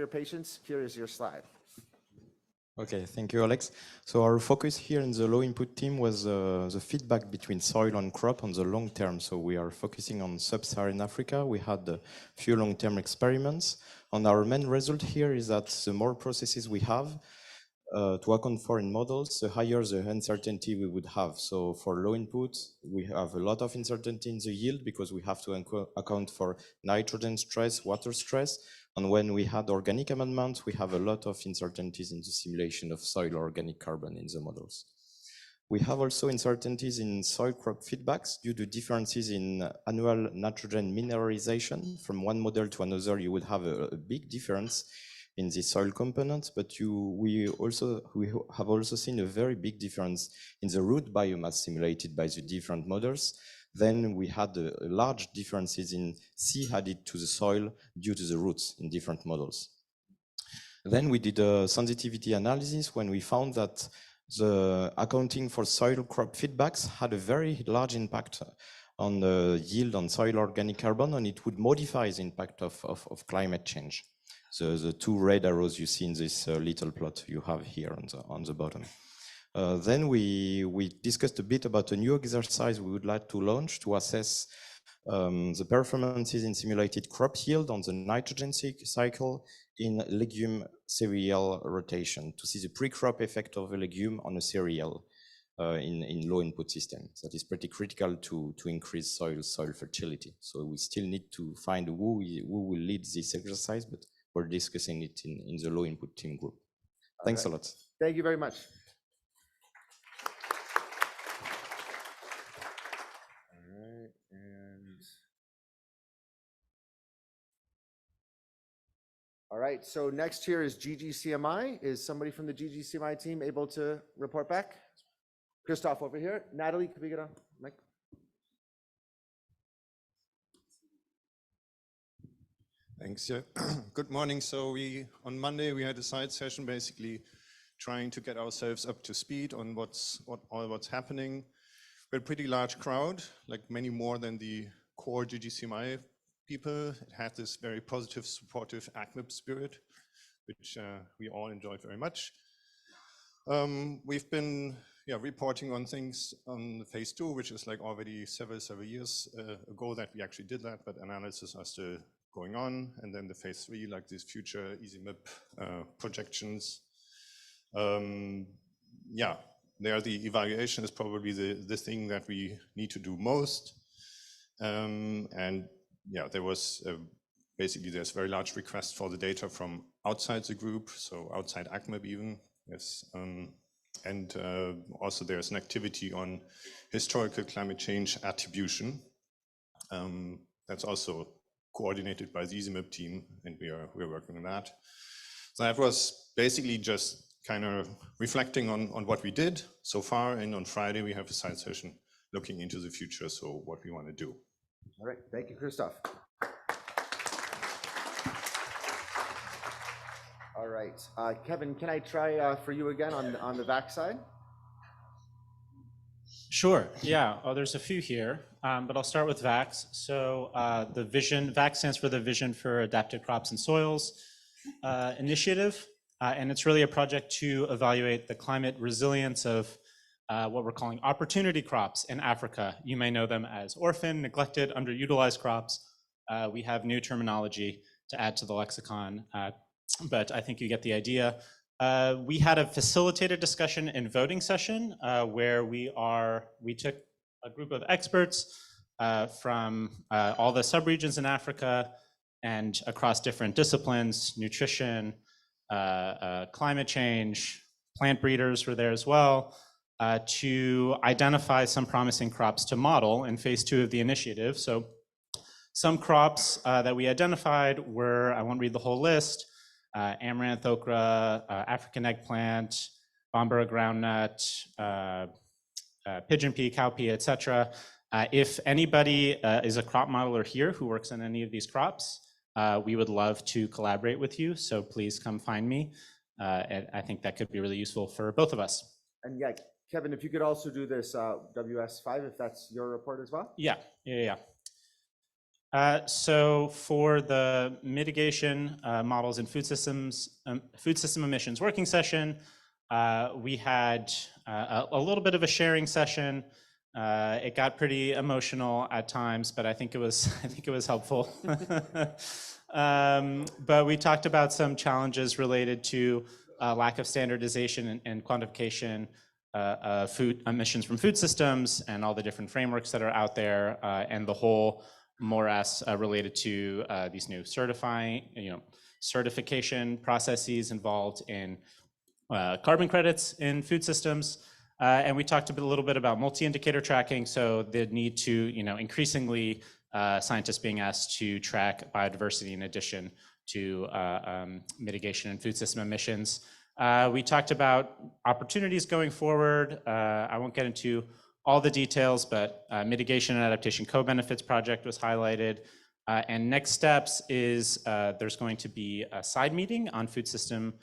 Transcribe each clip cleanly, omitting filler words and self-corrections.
your patience. Here is your slide. Okay, thank you, Alex. So our focus here in the low input team was the feedback between soil and crop on the long term. So we are focusing on sub-Saharan Africa. We had a few long-term experiments. And our main result here is that the more processes we have to account for in models, the higher the uncertainty we would have. So for low input, we have a lot of uncertainty in the yield because we have to account for nitrogen stress, water stress. And when we had organic amendments, we have a lot of uncertainties in the simulation of soil organic carbon in the models. We have also uncertainties in soil crop feedbacks due to differences in annual nitrogen mineralization. From one model to another, you would have a big difference in the soil components, but we have also seen a very big difference in the root biomass simulated by the different models. Then we had large differences in C added to the soil due to the roots in different models. Then we did a sensitivity analysis when we found that the accounting for soil crop feedbacks had a very large impact on the yield on soil organic carbon, and it would modify the impact of climate change. So the two red arrows you see in this little plot you have here on the bottom. Then we discussed a bit about a new exercise we would like to launch to assess the performances in simulated crop yield on the nitrogen cycle in legume cereal rotation to see the pre-crop effect of a legume on a cereal in low input system. That is pretty critical to increase soil fertility. So we still need to find who will lead this exercise, but we're discussing it in the low input team group. Thanks a lot. Thank you very much. All right, so next here is GGCMI. Is somebody from the GGCMI team able to report back? Christoph over here. Natalie, could we get a mic? Thanks. Yeah. Good morning. So on Monday we had a side session, basically trying to get ourselves up to speed on what's happening. We had a pretty large crowd, like many more than the core GGCMI people. It had this very positive, supportive AgMIP spirit, which we all enjoyed very much. We've been reporting on things on phase 2, which is like already several years ago that we actually did that, but analysis are still going on. And then the phase 3, like these future AgMIP projections. There the evaluation is probably the thing that we need to do most. There was basically there's very large requests for the data from outside the group, so outside AgMIP even. Yes, also there's an activity on historical climate change attribution. That's also coordinated by the AgMIP team, and we're working on that. So that was basically just kind of reflecting on what we did so far, and on Friday we have a side session looking into the future, so what we want to do. All right, thank you, Christoph. All right, Kevin, can I try for you again on the VAC side? Sure, yeah, there's a few here, but I'll start with VACs. So the vision, VAC stands for the Vision for Adapted Crops and Soils initiative, and it's really a project to evaluate the climate resilience of what we're calling opportunity crops in Africa. You may know them as orphan, neglected, underutilized crops. We have new terminology to add to the lexicon, but I think you get the idea. We had a facilitated discussion in voting session where we took a group of experts from all the subregions in Africa and across different disciplines, nutrition, climate change, plant breeders were there as well, to identify some promising crops to model in phase 2 of the initiative. So some crops that we identified were, I won't read the whole list, amaranth, okra, African eggplant, Bambara groundnut, pigeon pea, cowpea, etc. If anybody is a crop modeler here who works in any of these crops, we would love to collaborate with you, so please come find me. And I think that could be really useful for both of us. And yeah, Kevin, if you could also do this WS5, if that's your report as well. Yeah. So for the mitigation models in food system emissions working session, we had a little bit of a sharing session. It got pretty emotional at times, but I think it was helpful. But we talked about some challenges related to lack of standardization and quantification food emissions from food systems and all the different frameworks that are out there, and the whole morass related to these new certification processes involved in carbon credits in food systems. And we talked a little bit about multi-indicator tracking, so the need to, increasingly scientists being asked to track biodiversity in addition to mitigation and food system emissions. We talked about opportunities going forward. I won't get into all the details, but mitigation and adaptation co-benefits project was highlighted. And next steps is there's going to be a side meeting on food system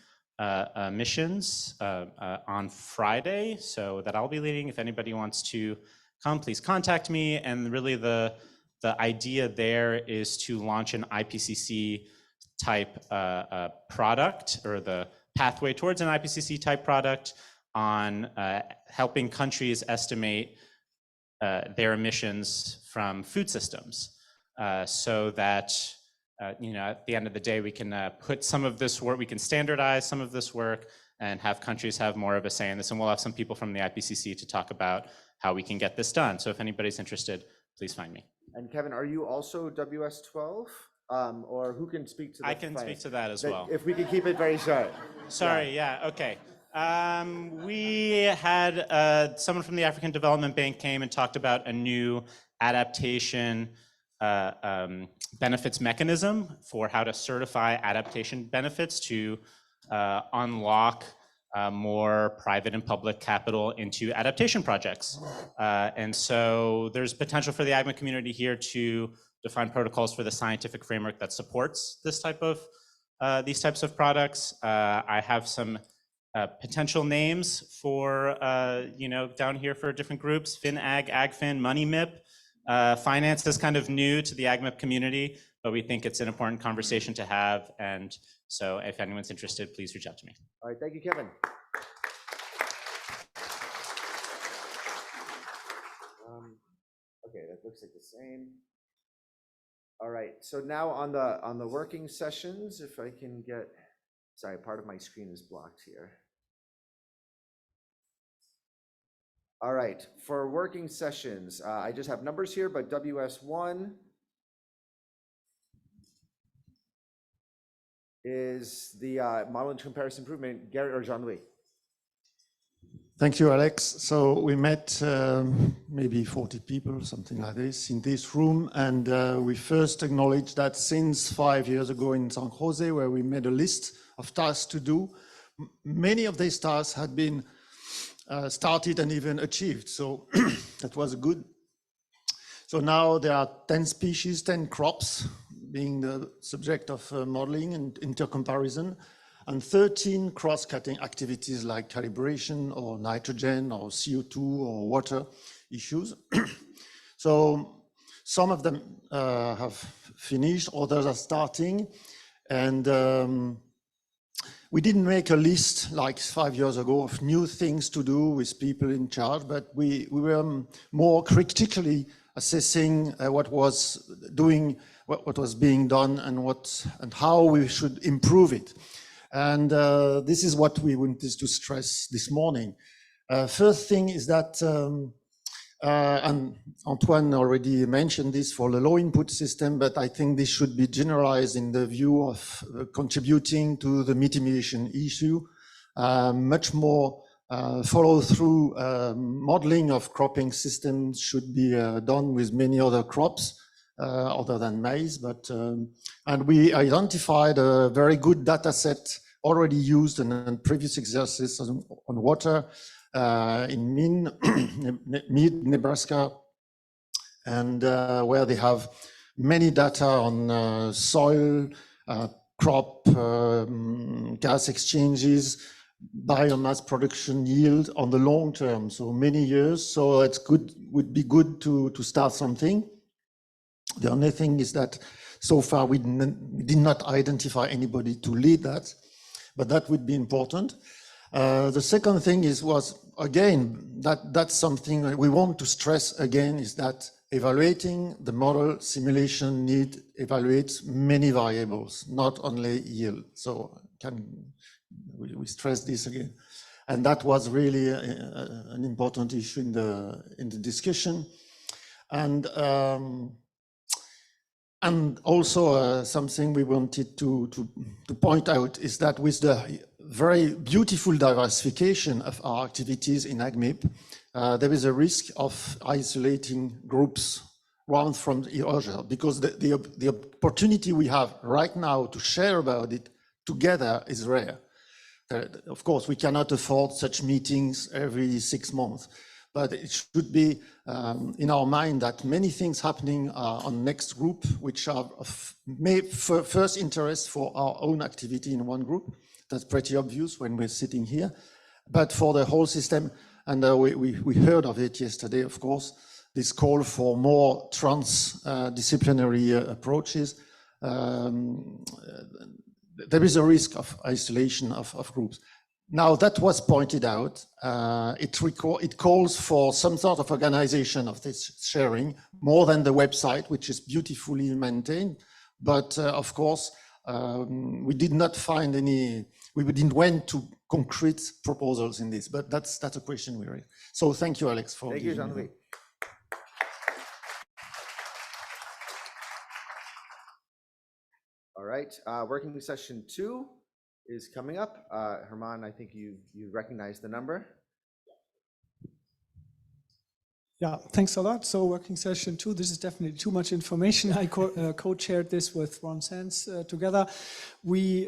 emissions on Friday, so that I'll be leading. If anybody wants to come, please contact me. And really the idea there is to launch an IPCC type product, or the pathway towards an IPCC type product on helping countries estimate their emissions from food systems, so that at the end of the day, we can put some of this work, we can standardize some of this work and have countries have more of a say in this. And we'll have some people from the IPCC to talk about how we can get this done. So if anybody's interested, please find me. And Kevin, are you also WS12? Or who can speak to that? I can speak to that as well. If we could keep it very short. Sorry, yeah, okay. We had someone from the African Development Bank came and talked about a new adaptation benefits mechanism for how to certify adaptation benefits to unlock more private and public capital into adaptation projects. And so there's potential for the AgMIP community here to define protocols for the scientific framework that supports this type of these types of products. I have some potential names for down here for different groups: FinAg, AgFin, MoneyMIP. Finance is kind of new to the AgMIP community, but we think it's an important conversation to have. And so if anyone's interested, please reach out to me. All right, thank you, Kevin. Okay, that looks like the same. All right, so now on the working sessions, if I can get, sorry, part of my screen is blocked here. All right, for working sessions, I just have numbers here, but WS1 is the model and comparison improvement. Garrett or Jean-Louis? Thank you, Alex. So we met maybe 40 people, something like this, in this room. And we first acknowledged that since 5 years ago in San Jose, where we made a list of tasks to do, many of these tasks had been started and even achieved. So that was good. So now there are 10 species, 10 crops being the subject of modeling and intercomparison, and 13 cross-cutting activities like calibration or nitrogen or CO2 or water issues. So some of them have finished, others are starting. And we didn't make a list like 5 years ago of new things to do with people in charge, but we were more critically assessing what was being done and how we should improve it. And this is what we wanted to stress this morning. First thing is that, and Antoine already mentioned this for the low input system, but I think this should be generalized in the view of contributing to the mitigation issue. Much more follow through modeling of cropping systems should be done with many other crops other than maize. And we identified a very good data set already used in previous exercises on water in mid Nebraska, and where they have many data on soil, crop, gas exchanges, biomass production, yield on the long term, so many years. So it's good, would be good to start something. The only thing is that so far we did not identify anybody to lead that, but that would be important. The second thing was again, that's something we want to stress again, is that evaluating the model simulation need evaluates many variables, not only yield. So we stress this again. And that was really an important issue in the discussion. And also something we wanted to point out is that with the very beautiful diversification of our activities in AgMIP, there is a risk of isolating groups one from the other, because the opportunity we have right now to share about it together is rare. Of course, we cannot afford such meetings every 6 months, but it should be in our mind that many things happening on next group, which are of first interest for our own activity in one group. That's pretty obvious when we're sitting here, but for the whole system, and we heard of it yesterday, of course, this call for more transdisciplinary approaches. There is a risk of isolation of groups. Now that was pointed out, it calls for some sort of organization of this sharing, more than the website, which is beautifully maintained. But of course, we did not find any, we didn't went to concrete proposals in this, but that's a question we raised. So thank you, Alex, for Thank you, Jean-Louis. All right, working session 2 is coming up. Herman, I think you recognize the number. Yeah, thanks a lot. So working session 2, this is definitely too much information. I co-chaired this with Ron Sands together. We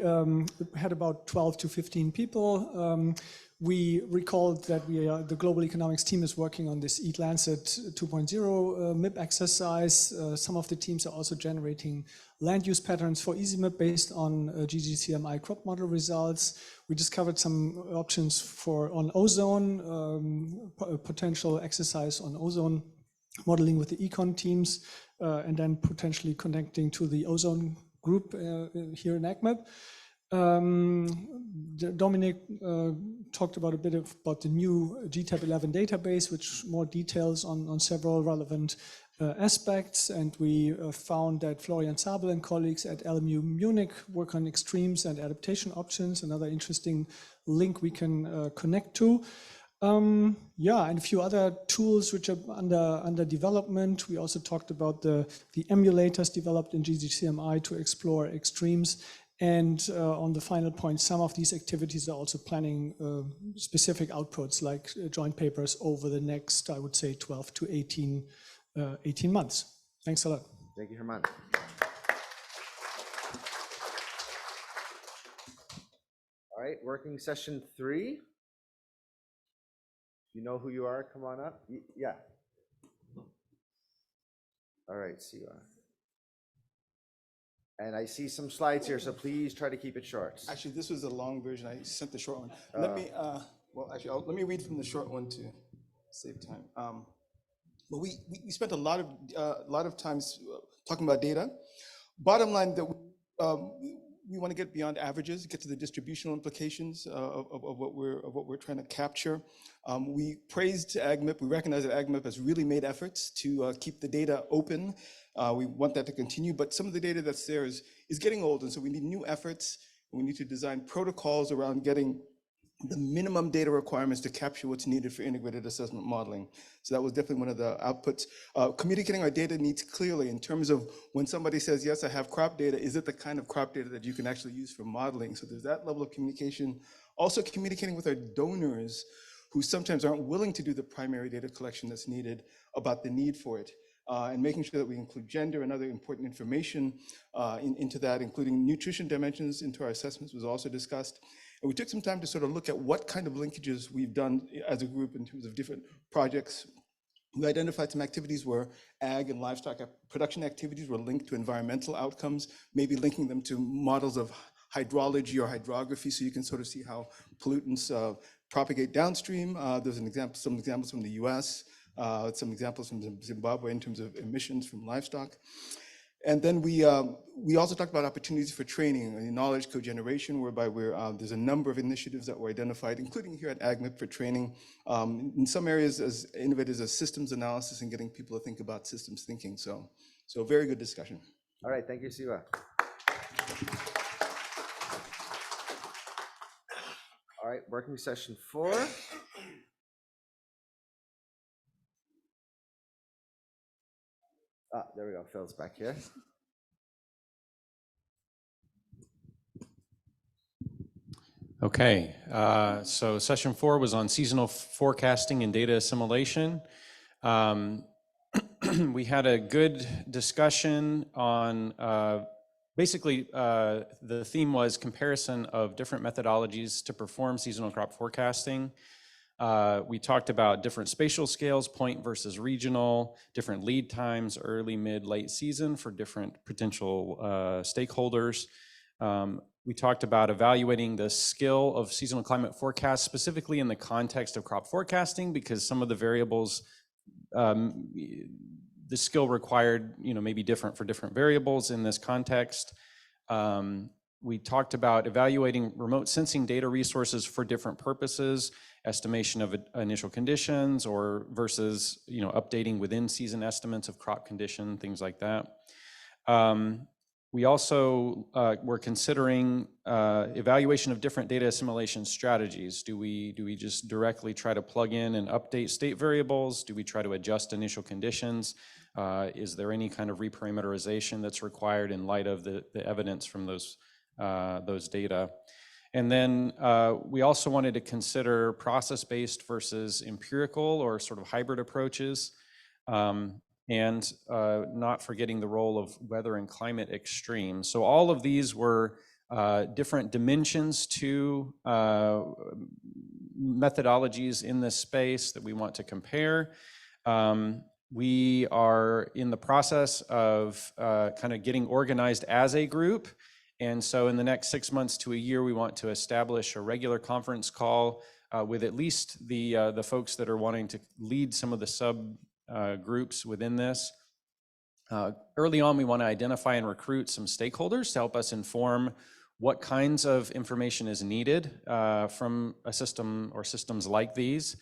had about 12 to 15 people. We recalled that the global economics team is working on this Eat Lancet 2.0 MIP exercise. Some of the teams are also generating land use patterns for EasyMIP based on GGCMI crop model results. We discovered some options on ozone, potential exercise on ozone modeling with the econ teams, and then potentially connecting to the ozone group here in AgMIP. Dominic talked about a bit about the new GTAB11 database, which more details on several relevant aspects, and we found that Florian Zabel and colleagues at LMU Munich work on extremes and adaptation options, another interesting link we can connect to. Yeah, and a few other tools which are under development. We also talked about the emulators developed in GGCMI to explore extremes. And on the final point, some of these activities are also planning specific outputs like joint papers over the next, I would say, 12 to 18 months. Thanks a lot. Thank you, Herman. All right, working session 3. You know who you are, come on up. Yeah. All right, see you are. And I see some slides here, so please try to keep it short. Actually, this was a long version. I sent the short one. Let me, let me read from the short one to save time. But we spent a lot of times talking about data. Bottom line, that we want to get beyond averages, get to the distributional implications of what we're trying to capture. We praised AgMIP. We recognize that AgMIP has really made efforts to keep the data open. We want that to continue, but some of the data that's there is getting old, and so we need new efforts. We need to design protocols around getting the minimum data requirements to capture what's needed for integrated assessment modeling. So that was definitely one of the outputs. Communicating our data needs clearly in terms of when somebody says, yes, I have crop data, is it the kind of crop data that you can actually use for modeling? So there's that level of communication. Also communicating with our donors who sometimes aren't willing to do the primary data collection that's needed about the need for it. And making sure that we include gender and other important information into that, including nutrition dimensions into our assessments was also discussed. And we took some time to sort of look at what kind of linkages we've done as a group in terms of different projects. We identified some activities where ag and livestock production activities were linked to environmental outcomes, maybe linking them to models of hydrology or hydrography, so you can sort of see how pollutants propagate downstream. There's some examples from the US. some examples from Zimbabwe in terms of emissions from livestock. And then we also talked about opportunities for training and knowledge co-generation, whereby there's a number of initiatives that were identified, including here at AgMIP for training. In some areas as innovative as systems analysis and getting people to think about systems thinking. So very good discussion. All right, thank you, Siva. All right, working session 4. There we go, Phil's back here. Okay, so session 4 was on seasonal forecasting and data assimilation. We had a good discussion on, basically the theme was comparison of different methodologies to perform seasonal crop forecasting. We talked about different spatial scales, point versus regional, different lead times, early, mid, late season for different potential stakeholders. We talked about evaluating the skill of seasonal climate forecast, specifically in the context of crop forecasting, because some of the variables, the skill required, may be different for different variables in this context. We talked about evaluating remote sensing data resources for different purposes, estimation of initial conditions, or versus, updating within season estimates of crop condition, things like that. We also were considering evaluation of different data assimilation strategies. Do we just directly try to plug in and update state variables? Do we try to adjust initial conditions? Is there any kind of reparameterization that's required in light of the evidence from those data? And then we also wanted to consider process-based versus empirical or sort of hybrid approaches. And not forgetting the role of weather and climate extremes. So all of these were different dimensions to methodologies in this space that we want to compare. We are in the process of kind of getting organized as a group. And so in the next 6 months to a year, we want to establish a regular conference call with at least the folks that are wanting to lead some of the groups within this. Early on, we want to identify and recruit some stakeholders to help us inform what kinds of information is needed from a system or systems like these.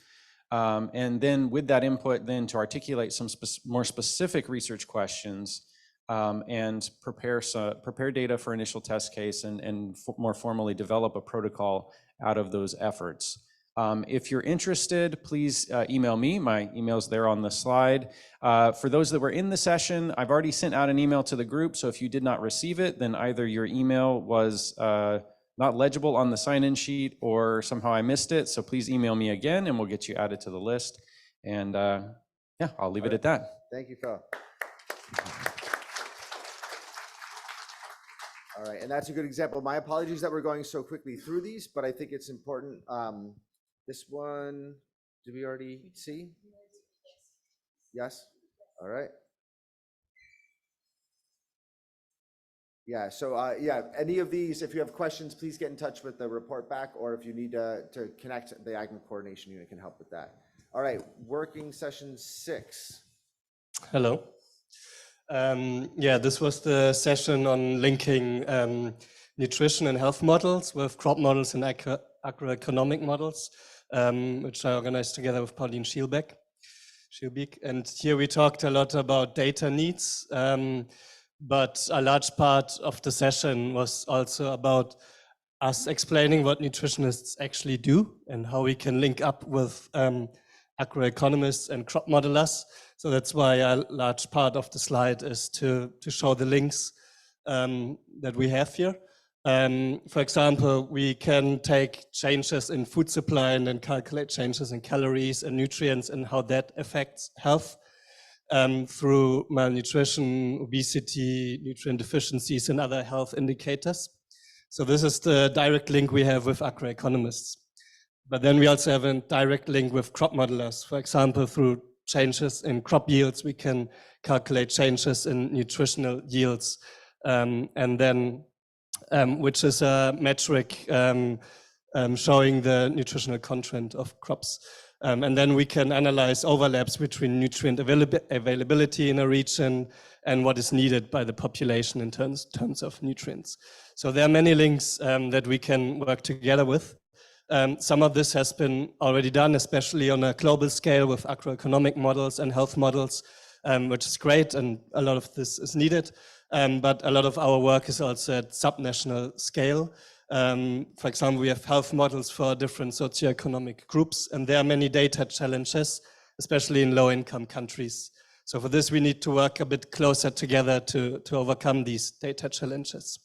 And then with that input, then to articulate some more specific research questions and prepare data for initial test case and more formally develop a protocol out of those efforts. If you're interested, please email me. My email's there on the slide. For those that were in the session, I've already sent out an email to the group, so if you did not receive it, then either your email was not legible on the sign-in sheet or somehow I missed it, so please email me again and we'll get you added to the list. And yeah, I'll leave it at that. Thank you, Phil. All right, and that's a good example. My apologies that we're going so quickly through these, but I think it's important. This one, did we already see? Yes? All right. Yeah, so yeah, any of these, if you have questions, please get in touch with the report back, or if you need to connect, the AgMIP coordination unit can help with that. All right, working session 6. Hello. Yeah, this was the session on linking nutrition and health models with crop models and agroeconomic models, which I organized together with Pauline Schielbeck. And here we talked a lot about data needs, but a large part of the session was also about us explaining what nutritionists actually do and how we can link up with agroeconomists and crop modelers. So that's why a large part of the slide is to show the links that we have here. For example, we can take changes in food supply and then calculate changes in calories and nutrients and how that affects health through malnutrition, obesity, nutrient deficiencies, and other health indicators. So this is the direct link we have with agroeconomists. But then we also have a direct link with crop modelers. For example, through changes in crop yields, we can calculate changes in nutritional yields, and then which is a metric showing the nutritional content of crops. And then we can analyze overlaps between nutrient availability in a region and what is needed by the population in terms of nutrients. So there are many links that we can work together with. Some of this has been already done, especially on a global scale with agroeconomic models and health models, which is great, and a lot of this is needed. But a lot of our work is also at subnational scale. For example, we have health models for different socioeconomic groups, and there are many data challenges, especially in low-income countries. So for this, we need to work a bit closer together to overcome these data challenges.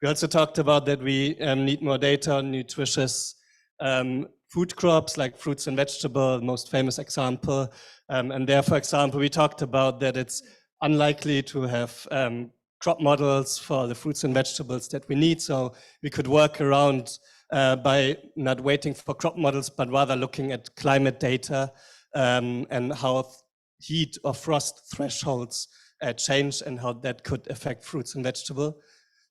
We also talked about that we need more data on nutritious food crops like fruits and vegetables, most famous example. And there, for example, we talked about that it's unlikely to have crop models for the fruits and vegetables that we need. So we could work around by not waiting for crop models, but rather looking at climate data and how heat or frost thresholds change and how that could affect fruits and vegetables.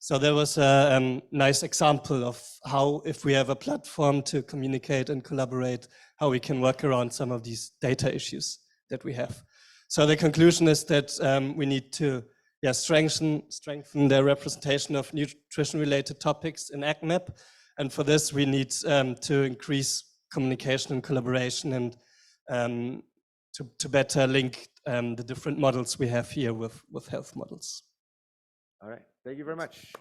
So there was a nice example of how, if we have a platform to communicate and collaborate, how we can work around some of these data issues that we have. So the conclusion is that we need to strengthen the representation of nutrition-related topics in AgMIP. And for this, we need to increase communication and collaboration and to better link the different models we have here with health models. All right, thank you very much.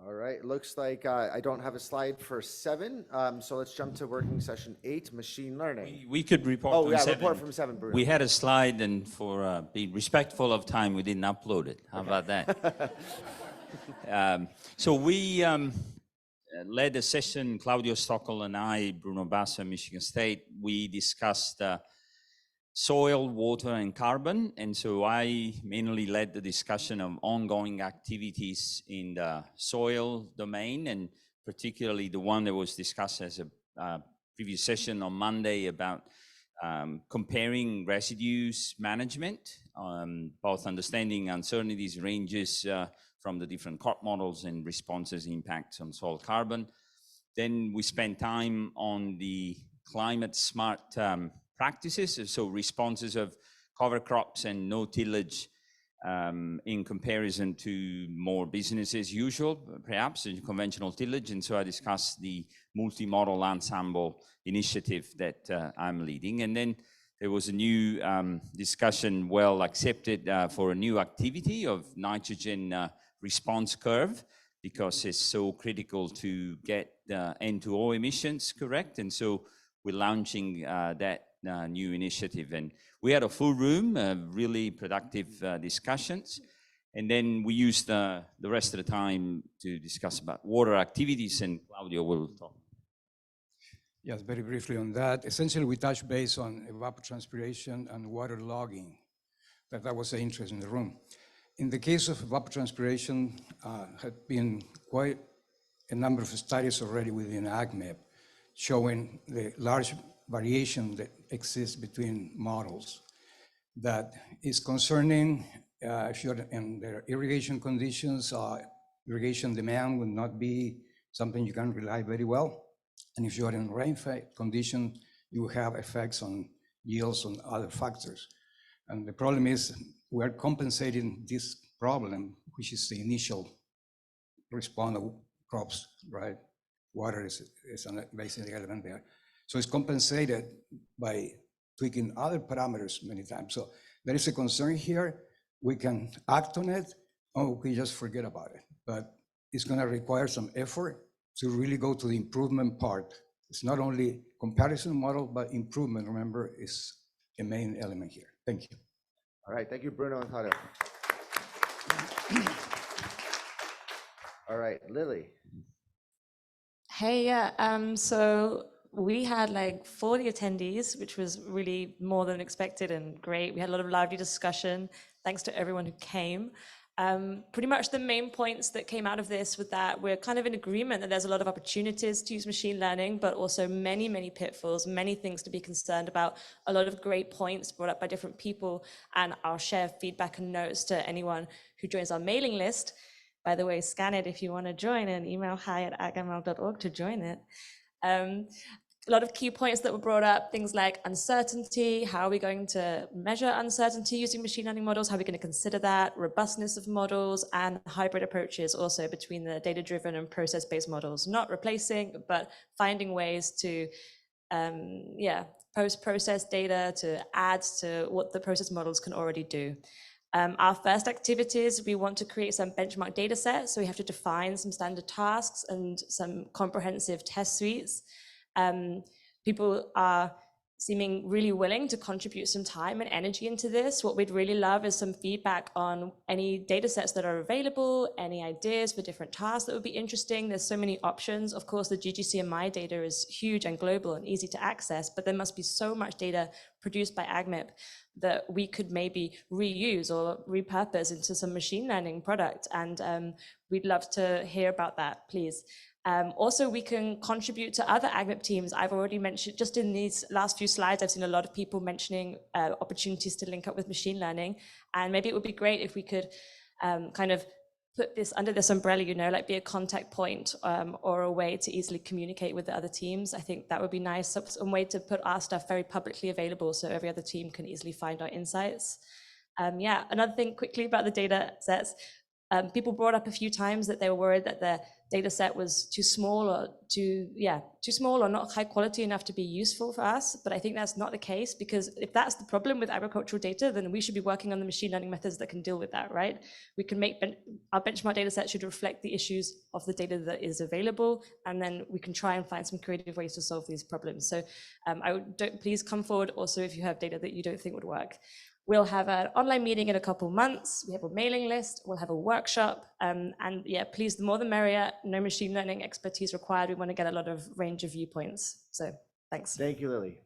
All right, looks like I don't have a slide for 7, so let's jump to working session 8, machine learning. We could report from 7. Report from 7, Bruno. We had a slide, and for being respectful of time, we didn't upload it. How about that? So we led a session, Claudio Stockel and I, Bruno Bassa, Michigan State. We discussed soil, water, and carbon. And so I mainly led the discussion of ongoing activities in the soil domain, and particularly the one that was discussed as a previous session on Monday about comparing residues management, both understanding uncertainties ranges from the different crop models and responses impacts on soil carbon. Then we spent time on the climate smart practices, so responses of cover crops and no tillage in comparison to more business as usual, perhaps, in conventional tillage. And so I discussed the multi-model ensemble initiative that I'm leading. And then there was a new discussion, well accepted, for a new activity of nitrogen response curve, because it's so critical to get the N2O emissions correct. And so we're launching that new initiative, and we had a full room, really productive discussions, and then we used the rest of the time to discuss about water activities, and Claudio will talk. Yes, very briefly on that. Essentially, we touched base on evapotranspiration and water logging. That was the interest in the room. In the case of evapotranspiration, had been quite a number of studies already within AgMIP showing the large variation that exists between models. That is concerning if you're in the irrigation conditions, irrigation demand will not be something you can rely very well. And if you're in rain-fed condition, you have effects on yields on other factors. And the problem is we're compensating this problem, which is the initial response of crops, right? Water is a basic element there. So it's compensated by tweaking other parameters many times. So there is a concern here. We can act on it, or we can just forget about it. But it's going to require some effort to really go to the improvement part. It's not only comparison model, but improvement, remember, is a main element here. Thank you. All right, thank you, Bruno and Claudio. All right, Lily. Hey, so we had like 40 attendees, which was really more than expected and great. We had a lot of lively discussion. Thanks to everyone who came. Pretty much the main points that came out of this was that we're kind of in agreement that there's a lot of opportunities to use machine learning, but also many, many pitfalls, many things to be concerned about, a lot of great points brought up by different people, and I'll share feedback and notes to anyone who joins our mailing list. by the way, scan it if you want to join, and email hi@agml.org to join it. A lot of key points that were brought up, things like uncertainty, how are we going to measure uncertainty using machine learning models, how are we going to consider that, robustness of models, and hybrid approaches also between the data-driven and process-based models, not replacing, but finding ways to, post-process data to add to what the process models can already do. Our first activities, we want to create some benchmark data sets, so we have to define some standard tasks and some comprehensive test suites. People are seeming really willing to contribute some time and energy into this. What we'd really love is some feedback on any data sets that are available, any ideas for different tasks that would be interesting. There's so many options. Of course, the GGCMI data is huge and global and easy to access, but there must be so much data produced by AgMIP that we could maybe reuse or repurpose into some machine learning product. And we'd love to hear about that, please. Also, we can contribute to other AgMIP teams. I've already mentioned, just in these last few slides, I've seen a lot of people mentioning opportunities to link up with machine learning. And maybe it would be great if we could kind of put this under this umbrella, like be a contact point or a way to easily communicate with the other teams. I think that would be nice, some way to put our stuff very publicly available so every other team can easily find our insights. Another thing quickly about the data sets. People brought up a few times that they were worried that the data set was too small or not high quality enough to be useful for us. But I think that's not the case, because if that's the problem with agricultural data, then we should be working on the machine learning methods that can deal with that, right? We can make our benchmark data set should reflect the issues of the data that is available, and then we can try and find some creative ways to solve these problems. So please come forward also if you have data that you don't think would work. We'll have an online meeting in a couple months. We have a mailing list. We'll have a workshop. Please, the more the merrier. No machine learning expertise required. We want to get a lot of range of viewpoints. So thanks. Thank you, Lily.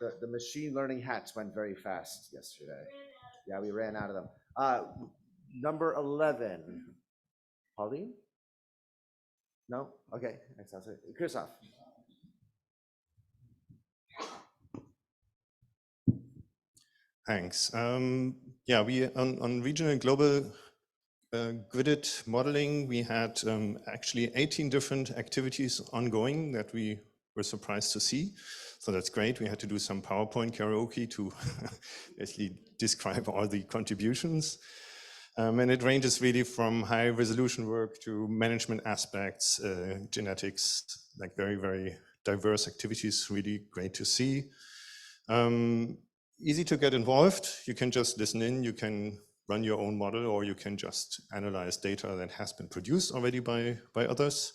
The machine learning hats went very fast yesterday. Yeah, we ran out of them. Number 11. Pauline? No? Okay. Christoph. Thanks. We on regional and global gridded modeling, we had actually 18 different activities ongoing that we were surprised to see. So that's great. We had to do some PowerPoint karaoke to basically describe all the contributions. And it ranges really from high resolution work to management aspects, genetics, like very, very diverse activities, really great to see. Easy to get involved. You can just listen in, you can run your own model, or you can just analyze data that has been produced already by others.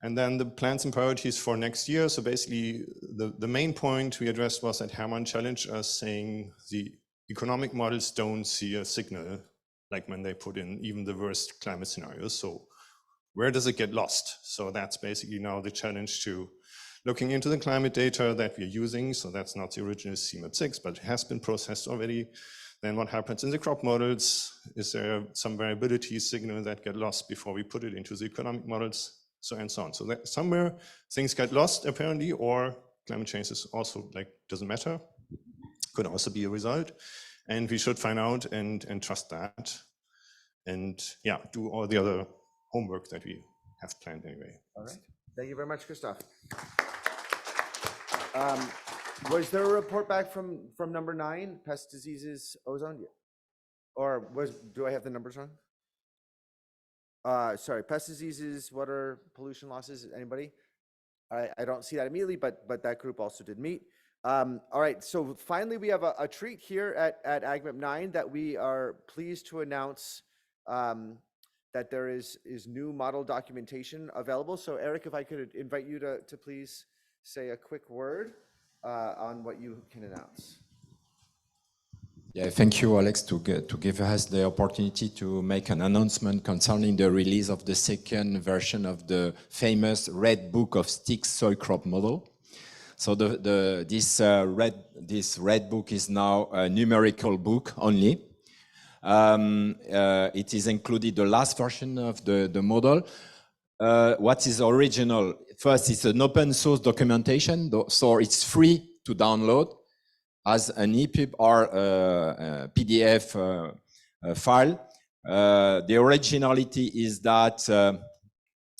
And then the plans and priorities for next year. So basically, the main point we addressed was that Hermann challenged us, saying the economic models don't see a signal, like when they put in even the worst climate scenarios. So where does it get lost? So that's basically now the challenge to looking into the climate data that we're using. So that's not the original CMIP6, but it has been processed already. Then what happens in the crop models? Is there some variability signal that get lost before we put it into the economic models? So and so on. So that somewhere things get lost apparently, or climate change is also doesn't matter. Could also be a result. And we should find out and trust that. And do all the other homework that we have planned anyway. All right. Thank you very much, Christoph. Was there a report back from number 9, pest diseases, ozone? Or do I have the numbers wrong? Sorry, pest diseases, water pollution losses, anybody? I don't see that immediately, but that group also did meet. All right, so finally we have a treat here at AgMIP9 that we are pleased to announce that there is new model documentation available. So Eric, if I could invite you to please say a quick word on what you can announce. Yeah, thank you, Alex, to give us the opportunity to make an announcement concerning the release of the second version of the famous Red Book of Sticks soil crop model. So this red book is now a numerical book only. It is included the last version of the model. What is original? First, it's an open source documentation, so it's free to download. as an EPUB or a PDF file. The originality is that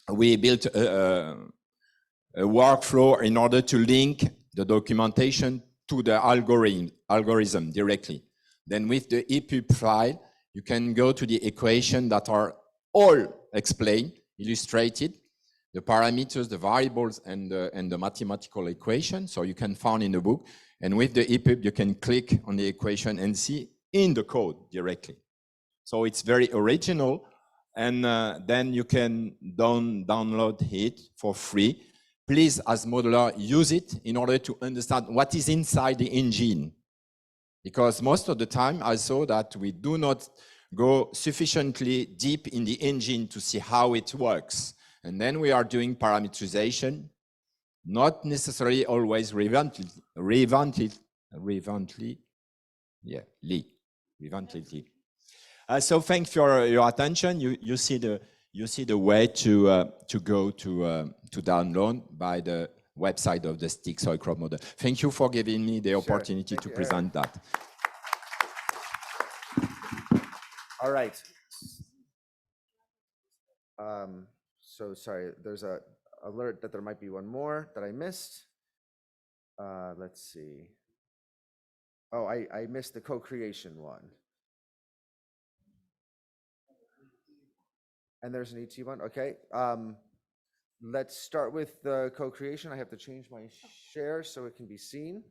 we built a workflow in order to link the documentation to the algorithm directly. Then with the EPUB file, you can go to the equation that are all explained, illustrated, the parameters, the variables, and the mathematical equation. So you can find in the book. And with the EPUB, you can click on the equation and see in the code directly. So it's very original. And then you can download it for free. Please, as modeler, use it in order to understand what is inside the engine. Because most of the time, I saw that we do not go sufficiently deep in the engine to see how it works. And then we are doing parameterization, not necessarily always relevantly. So thanks for your attention. You see the way to go to download by the website of the stick soil crop model. Thank you for giving me the opportunity to present that. All right. So sorry, there's a alert that there might be one more that I missed. Let's see. Oh, I missed the co-creation one. And there's an ET one, okay. Let's start with the co-creation. I have to change my share so it can be seen.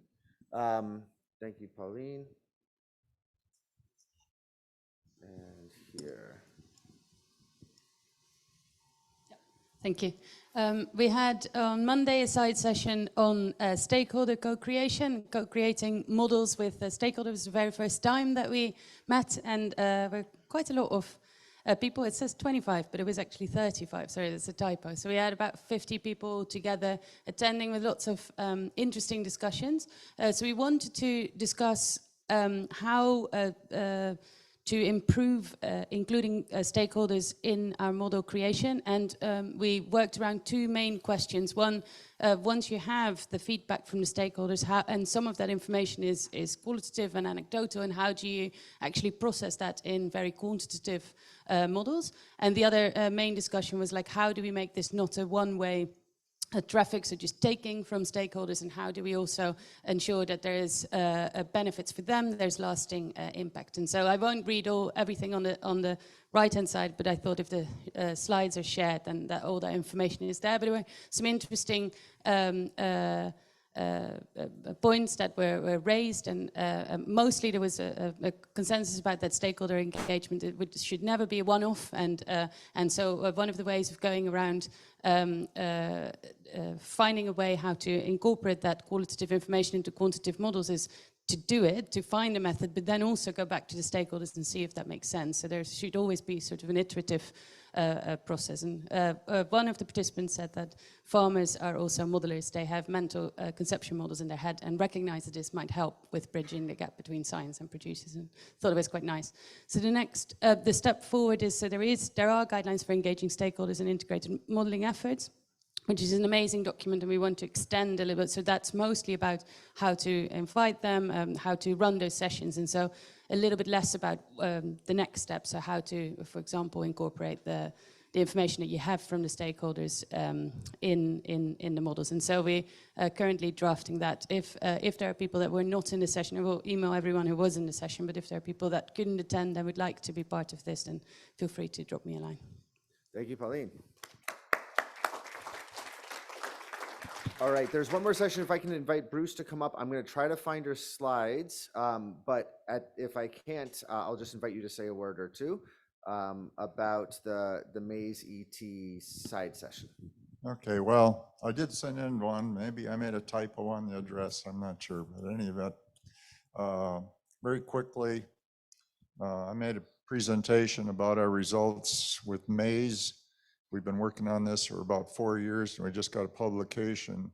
Thank you, Pauline. And here. Thank you. We had on Monday a side session on stakeholder co-creating models with stakeholders. The very first time that we met, and we're quite a lot of people. It says 25, but it was actually 35. Sorry, that's a typo. So we had about 50 people together attending with lots of interesting discussions. So we wanted to discuss how to improve including stakeholders in our model creation. And we worked around two main questions. One, once you have the feedback from the stakeholders, and some of that information is qualitative and anecdotal, and how do you actually process that in very quantitative models? And the other main discussion was like, how do we make this not a one-way traffic, so just taking from stakeholders, and how do we also ensure that there is benefits for them, there's lasting impact. And so I won't read everything on the right-hand side, but I thought if the slides are shared, then all that information is there. But there were some interesting points that were raised, and mostly there was a consensus about that stakeholder engagement. It should never be a one-off, and so one of the ways of going around finding a way how to incorporate that qualitative information into quantitative models is to do it, to find a method, but then also go back to the stakeholders and see if that makes sense. So there should always be sort of an iterative process. And one of the participants said that farmers are also modelers. They have mental conception models in their head, and recognize that this might help with bridging the gap between science and producers, and thought it was quite nice. So the next, the step forward is, so there are guidelines for engaging stakeholders in integrated modeling efforts, which is an amazing document, and we want to extend a little bit. So that's mostly about how to invite them, how to run those sessions, and so a little bit less about the next steps, so how to, for example, incorporate the information that you have from the stakeholders in the models. And so we are currently drafting that. If there are people that were not in the session, I will email everyone who was in the session, but if there are people that couldn't attend and would like to be part of this, then feel free to drop me a line. Thank you, Pauline. All right, there's one more session. If I can invite Bruce to come up, I'm going to try to find her slides, but if I can't, I'll just invite you to say a word or two about the Maze ET side session. Okay, well, I did send in one. Maybe I made a typo on the address. I'm not sure, but in any event, very quickly, I made a presentation about our results with Maze. We've been working on this for about 4 years, and we just got a publication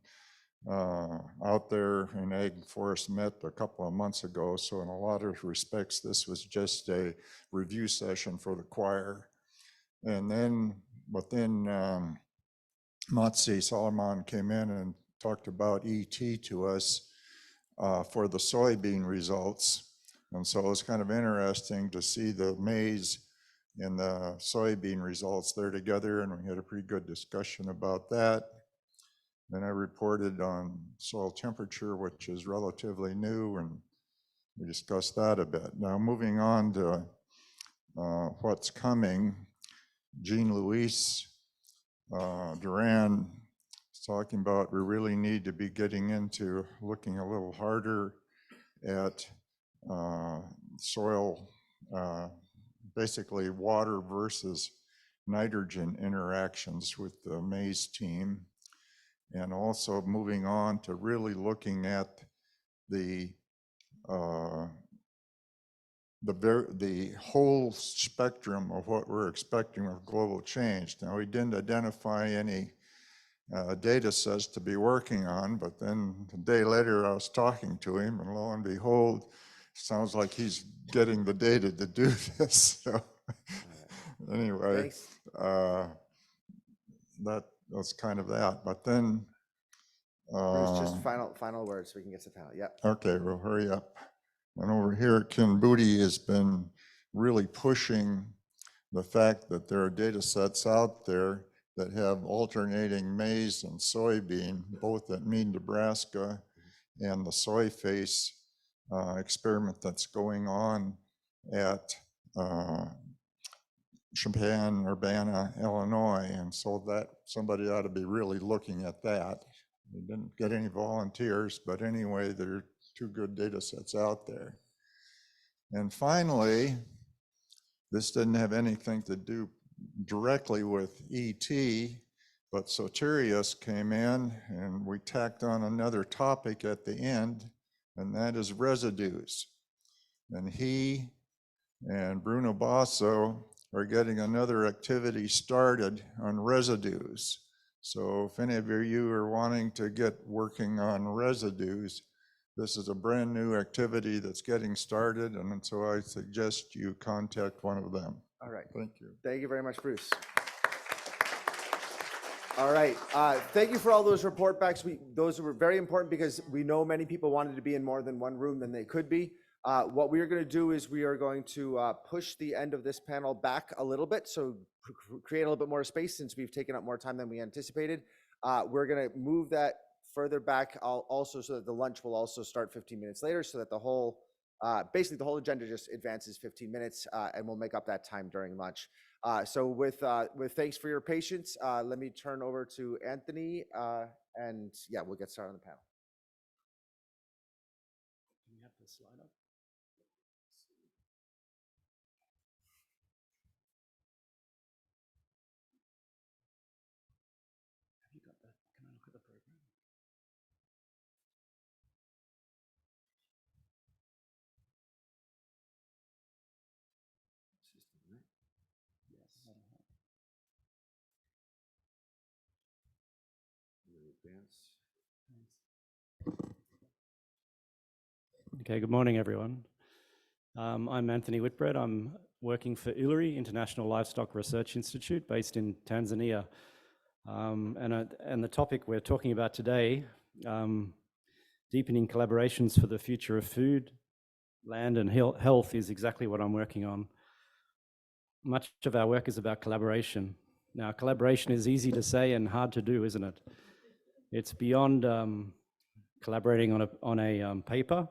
out there in Ag Forest Met a couple of months ago. So in a lot of respects, this was just a review session for the choir. And then within Matsi Solomon came in and talked about ET to us. for the soybean results. And so it's kind of interesting to see the maize and the soybean results there together, and we had a pretty good discussion about that. Then I reported on soil temperature, which is relatively new, and we discussed that a bit. Now moving on to what's coming, Jean-Louis Duran is talking about we really need to be getting into looking a little harder at soil, basically water versus nitrogen interactions with the maize team, and also moving on to really looking at the whole spectrum of what we're expecting with global change. Now, we didn't identify any data sets to be working on, but then a day later I was talking to him, and lo and behold, sounds like he's getting the data to do this. So anyway, that was kind of that. But then Bruce, just final words so we can get to the panel. Yep. Okay, well, hurry up. And over here, Ken Booty has been really pushing the fact that there are data sets out there that have alternating maize and soybean, both at Mead, Nebraska, and the soy face experiment that's going on at Champaign, Urbana, Illinois. And so that somebody ought to be really looking at that. We didn't get any volunteers, but anyway, there are 2 good data sets out there. And finally, this didn't have anything to do directly with ET, but Soterius came in and we tacked on another topic at the end, and that is residues. And he and Bruno Basso are getting another activity started on residues. So if any of you are wanting to get working on residues, this is a brand new activity that's getting started, and so I suggest you contact one of them. All right. Thank you. Thank you very much, Bruce. All right. Thank you for all those report backs. Those were very important because we know many people wanted to be in more than one room than they could be. What we are going to do is we are going to push the end of this panel back a little bit, so create a little bit more space since we've taken up more time than we anticipated. We're going to move that further back also so that the lunch will also start 15 minutes later, so that the whole, basically the whole agenda just advances 15 minutes, and we'll make up that time during lunch. So with thanks for your patience, let me turn over to Anthony, and yeah, we'll get started on the panel. Can you have the slide up? Have you got that? Can I look at the program? Yes, that'll help. Okay, good morning, everyone. I'm Anthony Whitbread. I'm working for ILRI, International Livestock Research Institute, based in Tanzania. And the topic we're talking about today, deepening collaborations for the future of food, land, and health, is exactly what I'm working on. Much of our work is about collaboration. Now, collaboration is easy to say and hard to do, isn't it? It's beyond collaborating on a paper,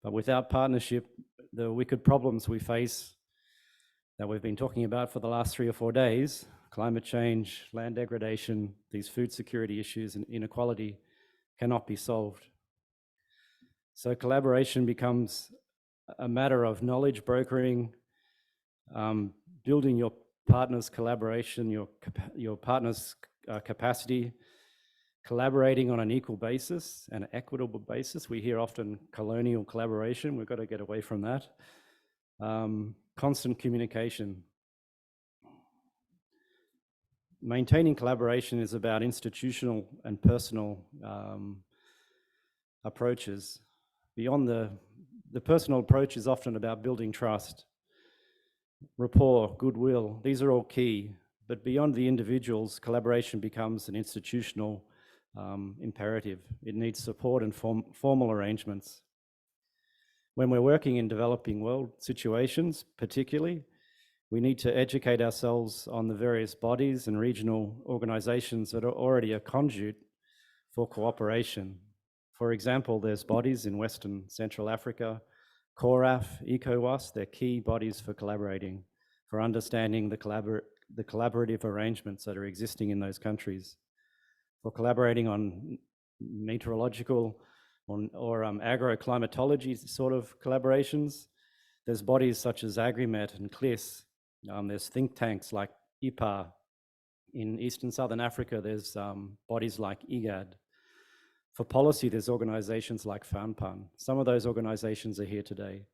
but without partnership, the wicked problems we face that we've been talking about for the last 3 or 4 days, climate change, land degradation, these food security issues and inequality, cannot be solved. So collaboration becomes a matter of knowledge brokering, building your partner's collaboration, your partner's capacity, collaborating on an equal basis and an equitable basis. We hear often colonial collaboration. We've got to get away from that. Constant communication. Maintaining collaboration is about institutional and personal approaches. Beyond the personal approach is often about building trust, rapport, goodwill. These are all key, but beyond the individuals, collaboration becomes an institutional imperative. It needs support and formal arrangements. When we're working in developing world situations, particularly, we need to educate ourselves on the various bodies and regional organizations that are already a conduit for cooperation. For example, there's bodies in Western Central Africa, CORAF, ECOWAS, they're key bodies for collaborating, for understanding the collaborative arrangements that are existing in those countries, for collaborating on meteorological or agroclimatology sort of collaborations. There's bodies such as AgriMet and CLIS. There's think tanks like IPA. In Eastern Southern Africa, there's bodies like IGAD. For policy, there's organizations like FANPAN. Some of those organizations are here today.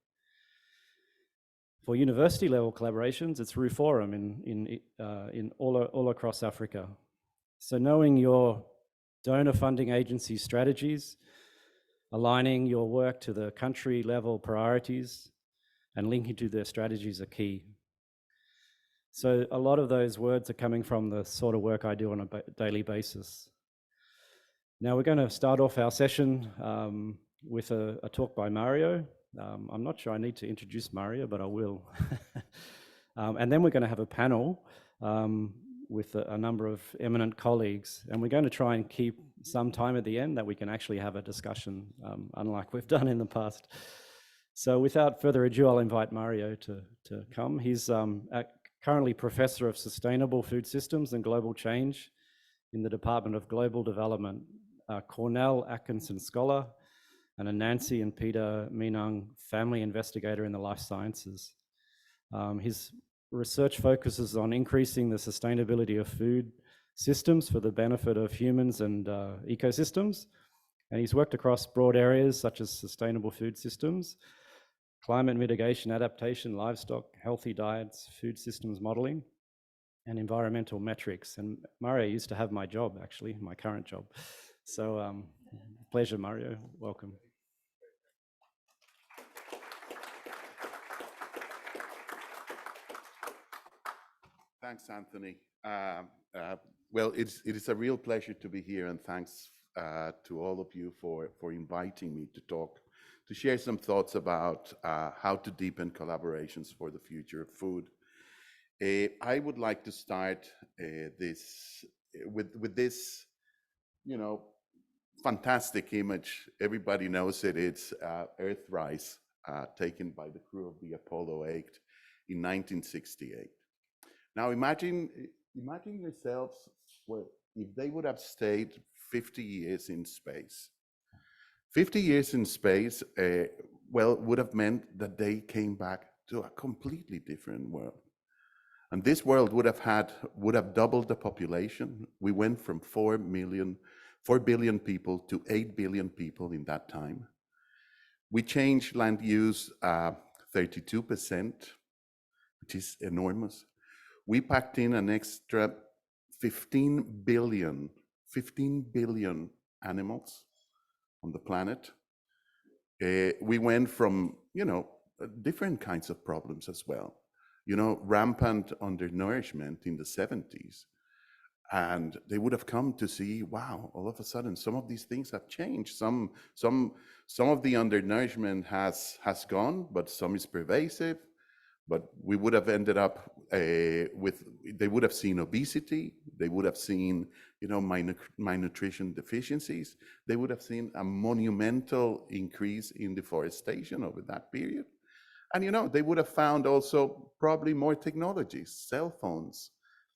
For university level collaborations, it's RUForum in all across Africa. So knowing your donor funding agency strategies, aligning your work to the country level priorities and linking to their strategies are key. So a lot of those words are coming from the sort of work I do on a daily basis. Now we're going to start off our session with a talk by Mario. I'm not sure I need to introduce Mario, but I will. And then we're going to have a panel with a number of eminent colleagues, and we're going to try and keep some time at the end that we can actually have a discussion, unlike we've done in the past. So without further ado, I'll invite Mario to come. He's currently Professor of Sustainable Food Systems and Global Change in the Department of Global Development, Cornell Atkinson Scholar, and a Nancy and Peter Minang Family Investigator in the Life Sciences. His research focuses on increasing the sustainability of food systems for the benefit of humans and ecosystems. And he's worked across broad areas such as sustainable food systems, climate mitigation, adaptation, livestock, healthy diets, food systems modeling, and environmental metrics. And Mario used to have my job, actually, my current job. So pleasure, Mario. Welcome. Thanks, Anthony. Well, it is a real pleasure to be here, and thanks to all of you for inviting me to talk, to share some thoughts about how to deepen collaborations for the future of food. I would like to start this with this, fantastic image. Everybody knows it. It's Earthrise, taken by the crew of the Apollo 8 in 1968. Now imagine yourselves if they would have stayed 50 years in space. 50 years in space, would have meant that they came back to a completely different world. And this world would have doubled the population. We went from 4 billion people to 8 billion people in that time. We changed land use 32%, which is enormous. We packed in an extra 15 billion animals on the planet. We went from, different kinds of problems as well. Rampant undernourishment in the 70s. And they would have come to see, wow, all of a sudden, some of these things have changed. Some of the undernourishment has gone, but some is pervasive. But we would have ended up they would have seen obesity, they would have seen, malnutrition deficiencies, they would have seen a monumental increase in deforestation over that period. And, they would have found also probably more technologies, cell phones,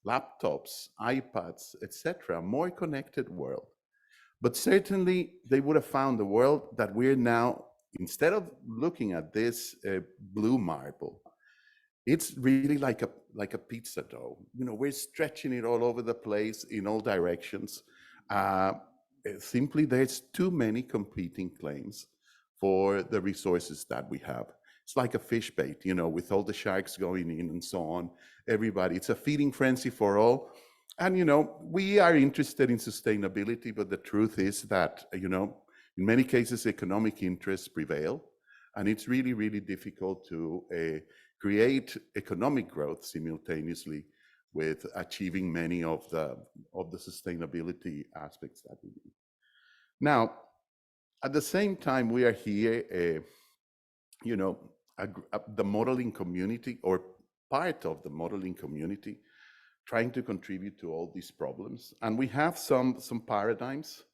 laptops, iPads, etc., more connected world. But certainly they would have found a world that we're now, instead of looking at this blue marble, it's really like a pizza dough. We're stretching it all over the place in all directions. Simply, there's too many competing claims for the resources that we have. It's like a fish bait, with all the sharks going in and so on. Everybody, it's a feeding frenzy for all. And, we are interested in sustainability, but the truth is that, in many cases, economic interests prevail. And it's really, really difficult to create economic growth simultaneously with achieving many of the sustainability aspects that we need. Now, at the same time, we are here, you know, the modeling community, or part of the modeling community, trying to contribute to all these problems. And we have some paradigms.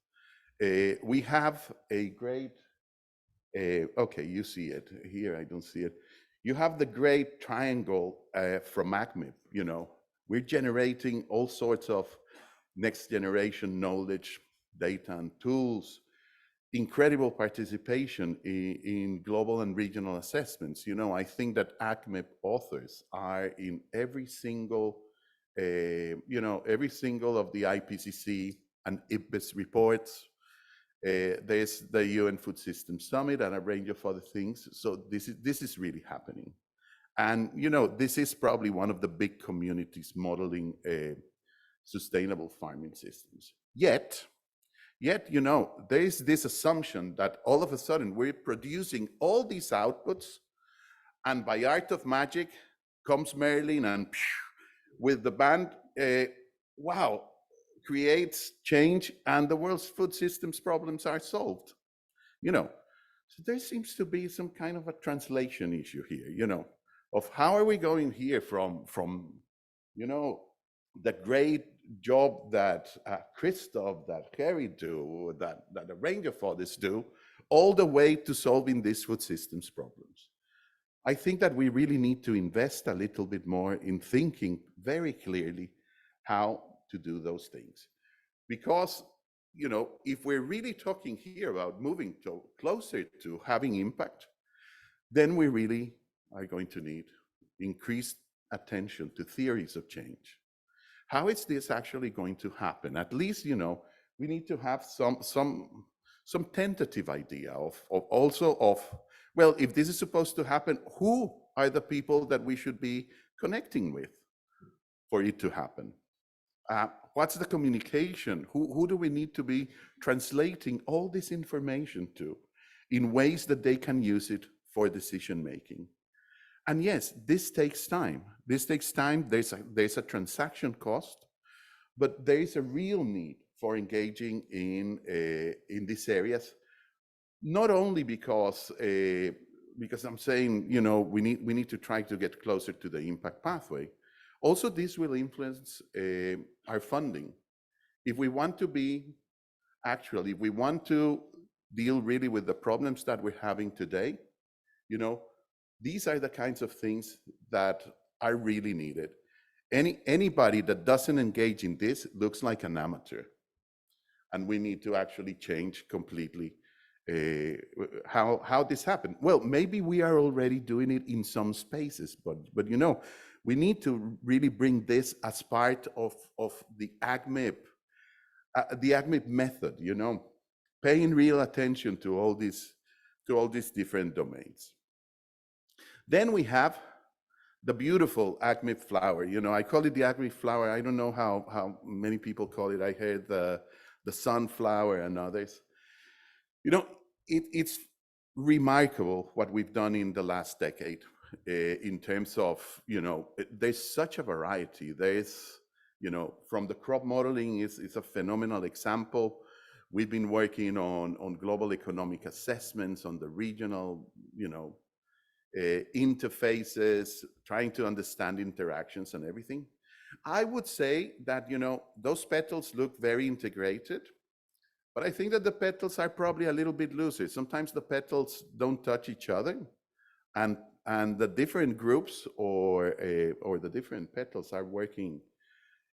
We have a great, okay, you see it here, I don't see it. You have the great triangle from AgMIP, you know. We're generating all sorts of next generation knowledge, data and tools, incredible participation in global and regional assessments. You know, I think that AgMIP authors are in every single, you know, every single of the IPCC and IPBES reports. There's the UN Food System Summit and a range of other things. So this is really happening. And, you know, this is probably one of the big communities modeling sustainable farming systems. Yet, you know, there is this assumption that all of a sudden we're producing all these outputs, and by art of magic comes Merlin and with the band, wow, creates change and the world's food systems problems are solved. You know, so there seems to be some kind of a translation issue here, you know, of how are we going here from you know, the great job that Christoph, that Harry do, that a range of others do, all the way to solving these food systems problems. I think that we really need to invest a little bit more in thinking very clearly how to do those things. Because, you know, if we're really talking here about moving closer to having impact, then we really are going to need increased attention to theories of change. How is this actually going to happen? At least, you know, we need to have some tentative idea of well, if this is supposed to happen, who are the people that we should be connecting with for it to happen? What's the communication? Who do we need to be translating all this information to in ways that they can use it for decision making? And yes, this takes time. This takes time. There's a transaction cost, but there is a real need for engaging in these areas. Not only because I'm saying, you know, we need to try to get closer to the impact pathway. Also, this will influence our funding. If we want to if we want to deal really with the problems that we're having today, you know, these are the kinds of things that are really needed. Anybody that doesn't engage in this looks like an amateur. And we need to actually change completely how this happened. Well, maybe we are already doing it in some spaces, but you know, we need to really bring this as part of the AgMIP method, you know, paying real attention to all these different domains. Then we have the beautiful AgMIP flower. You know, I call it the AgMIP flower. I don't know how many people call it. I heard the sunflower and others. You know, it's remarkable what we've done in the last decade in terms of, you know, there's such a variety. There's, you know, from the crop modeling is a phenomenal example. We've been working on global economic assessments, on the regional, you know, interfaces, trying to understand interactions and everything. I would say that, you know, those petals look very integrated, but I think that the petals are probably a little bit looser. Sometimes the petals don't touch each other, and the different groups or the different petals are working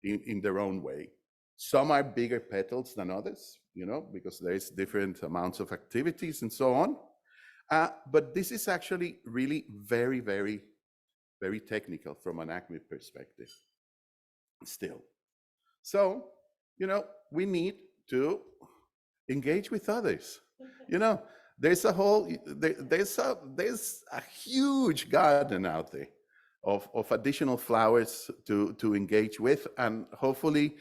in their own way. Some are bigger petals than others, you know, because there's different amounts of activities and so on. But this is actually really very, very, very technical from an AgMIP perspective still. So, you know, we need to engage with others. You know, there's a huge garden out there of additional flowers to engage with, and hopefully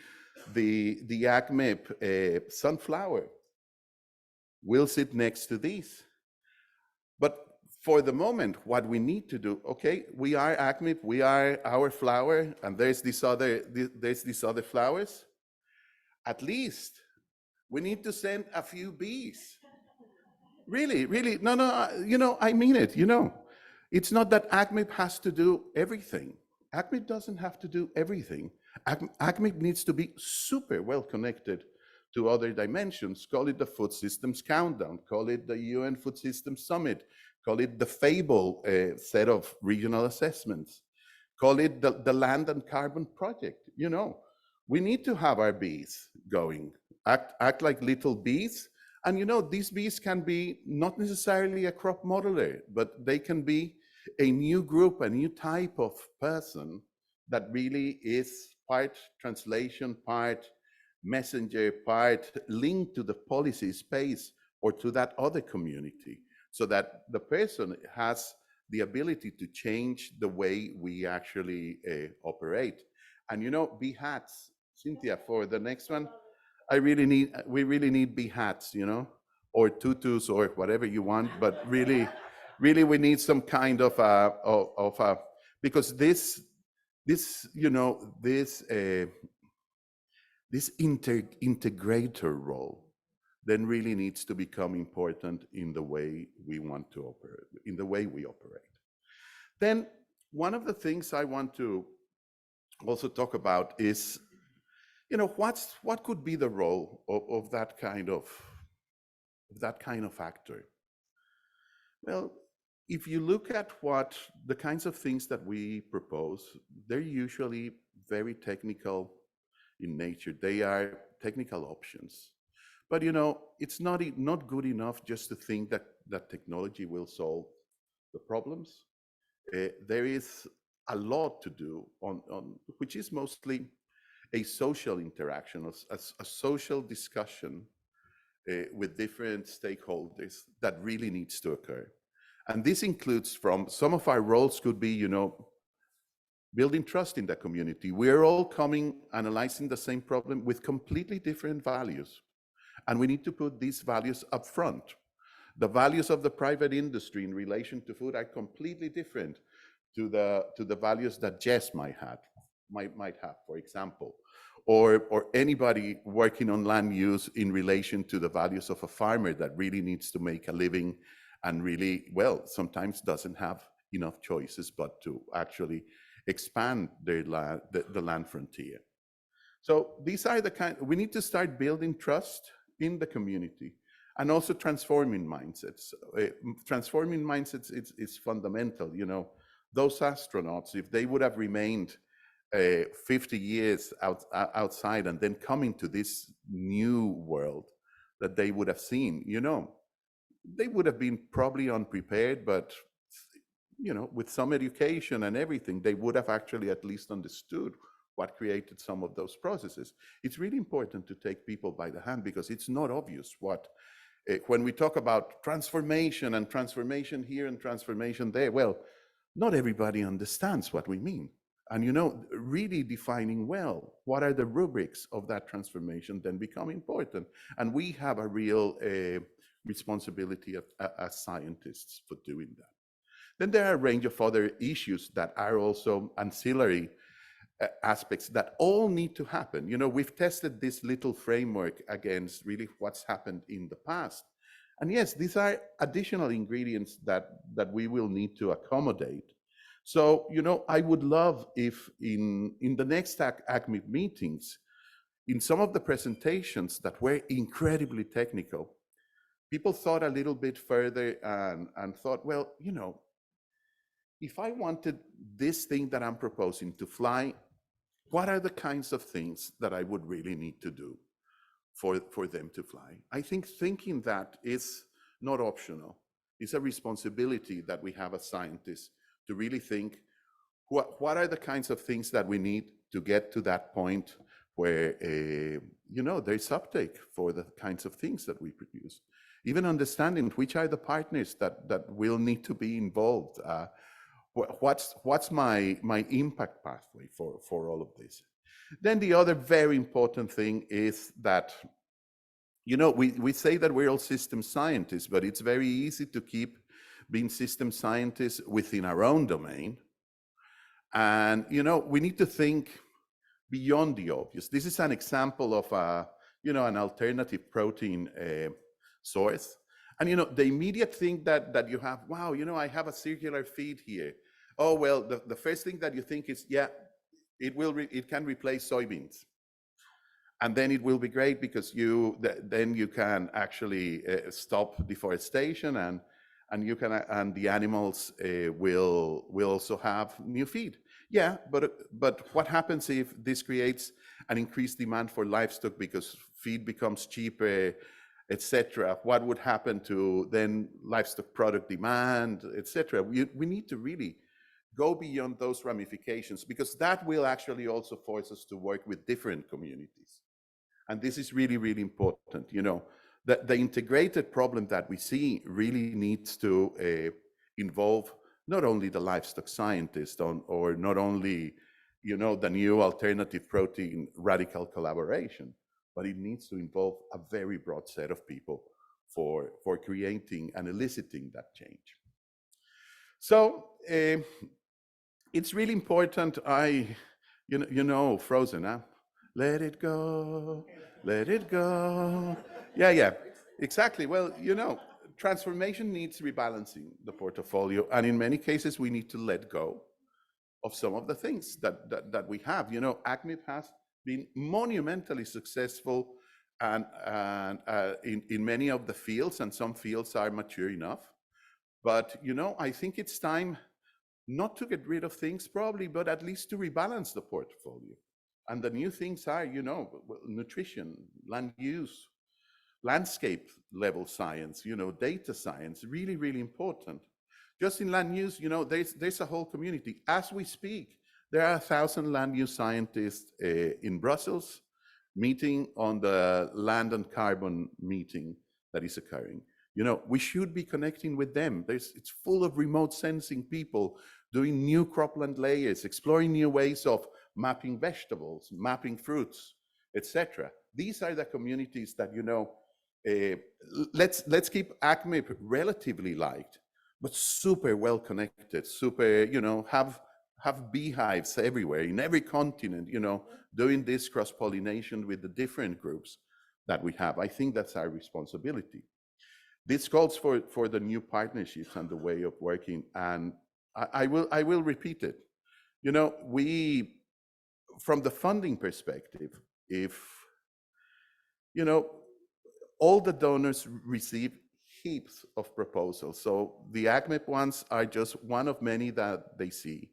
the AgMIP sunflower will sit next to these. But for the moment, what we need to do, okay, we are AgMIP, we are our flower, and there's these other flowers. At least we need to send a few bees. Really, really, no, you know, I mean it, you know. It's not that AgMIP has to do everything. AgMIP doesn't have to do everything. AgMIP needs to be super well connected to other dimensions. Call it the Food Systems Countdown, call it the UN Food Systems Summit, call it the FABLE set of regional assessments, call it the Land and Carbon Project. You know, we need to have our bees going, act like little bees. And you know, these bees can be not necessarily a crop modeler, but they can be a new group, a new type of person that really is part translation, part messenger, part linked to the policy space or to that other community, so that the person has the ability to change the way we actually operate. And you know, bee hats, Cynthia, for the next one, we really need bee hats, you know, or tutus or whatever you want, but really we need some kind of a because this you know, this integrator role then really needs to become important in the way we want to operate, in the way we operate. Then one of the things I want to also talk about is, you know, what could be the role of that kind of actor? Well, if you look at what the kinds of things that we propose, they're usually very technical in nature. They are technical options. But you know, it's not good enough just to think that technology will solve the problems. There is a lot to do on which is mostly a social interaction, a social discussion with different stakeholders that really needs to occur. And this includes, from some of our roles could be, you know, building trust in the community. We're all analyzing the same problem with completely different values. And we need to put these values up front. The values of the private industry in relation to food are completely different to the values that Jess might have, for example, or anybody working on land use in relation to the values of a farmer that really needs to make a living and really, well, sometimes doesn't have enough choices but to actually expand their land, the land frontier. So these are the kind, we need to start building trust in the community and also transforming mindsets. Transforming mindsets is fundamental. You know, those astronauts, if they would have remained 50 years outside and then coming to this new world that they would have seen, you know, they would have been probably unprepared, but you know, with some education and everything, they would have actually at least understood what created some of those processes. It's really important to take people by the hand because it's not obvious what, when we talk about transformation and transformation here and transformation there, well, not everybody understands what we mean. And you know, really defining well what are the rubrics of that transformation then become important. And we have a real responsibility as scientists for doing that. Then there are a range of other issues that are also ancillary aspects that all need to happen. You know, we've tested this little framework against really what's happened in the past. And yes, these are additional ingredients that we will need to accommodate. So, you know, I would love if in the next AgMIP meetings, in some of the presentations that were incredibly technical, people thought a little bit further and thought, well, you know, if I wanted this thing that I'm proposing to fly, what are the kinds of things that I would really need to do for them to fly? I think thinking that is not optional. It's a responsibility that we have as scientists to really think, what are the kinds of things that we need to get to that point where, you know, there's uptake for the kinds of things that we produce. Even understanding which are the partners that will need to be involved. What's my impact pathway for all of this? Then the other very important thing is that, you know, we say that we're all system scientists, but it's very easy to keep being system scientists within our own domain. And, you know, we need to think beyond the obvious. This is an example of a, you know, an alternative protein source. And, you know, the immediate thing that you have, wow, you know, I have a circular feed here. Oh, well, the first thing that you think is, yeah, it can replace soybeans. And then it will be great because then you can actually stop deforestation and you can and the animals will also have new feed. Yeah, but what happens if this creates an increased demand for livestock because feed becomes cheaper, etc.? What would happen to then livestock product demand, etc.? We need to really go beyond those ramifications, because that will actually also force us to work with different communities. And this is really, really important. You know, the integrated problem that we see really needs to involve not only the livestock scientist or not only, you know, the new alternative protein radical collaboration, but it needs to involve a very broad set of people for creating and eliciting that change. So it's really important. You know, Frozen, huh? Let it go, let it go. Yeah, exactly. Well, you know, transformation needs rebalancing the portfolio, and in many cases, we need to let go of some of the things that we have. You know, AgMIP has been monumentally successful and in many of the fields, and some fields are mature enough. But, you know, I think it's time not to get rid of things probably, but at least to rebalance the portfolio. And the new things are, you know, nutrition, land use, landscape level science, you know, data science, really, really important. Just in land use, you know, there's a whole community. As we speak, there are 1,000 land use scientists in Brussels meeting on the land and carbon meeting that is occurring. You know, we should be connecting with them. It's full of remote sensing people doing new cropland layers, exploring new ways of mapping vegetables, mapping fruits, etc. These are the communities that, you know, let's keep AgMIP relatively light, but super well connected, super, you know, have beehives everywhere in every continent, you know, doing this cross-pollination with the different groups that we have. I think that's our responsibility. This calls for the new partnerships and the way of working, and I will repeat it. You know, from the funding perspective, if, you know, all the donors receive heaps of proposals. So the AgMIP ones are just one of many that they see.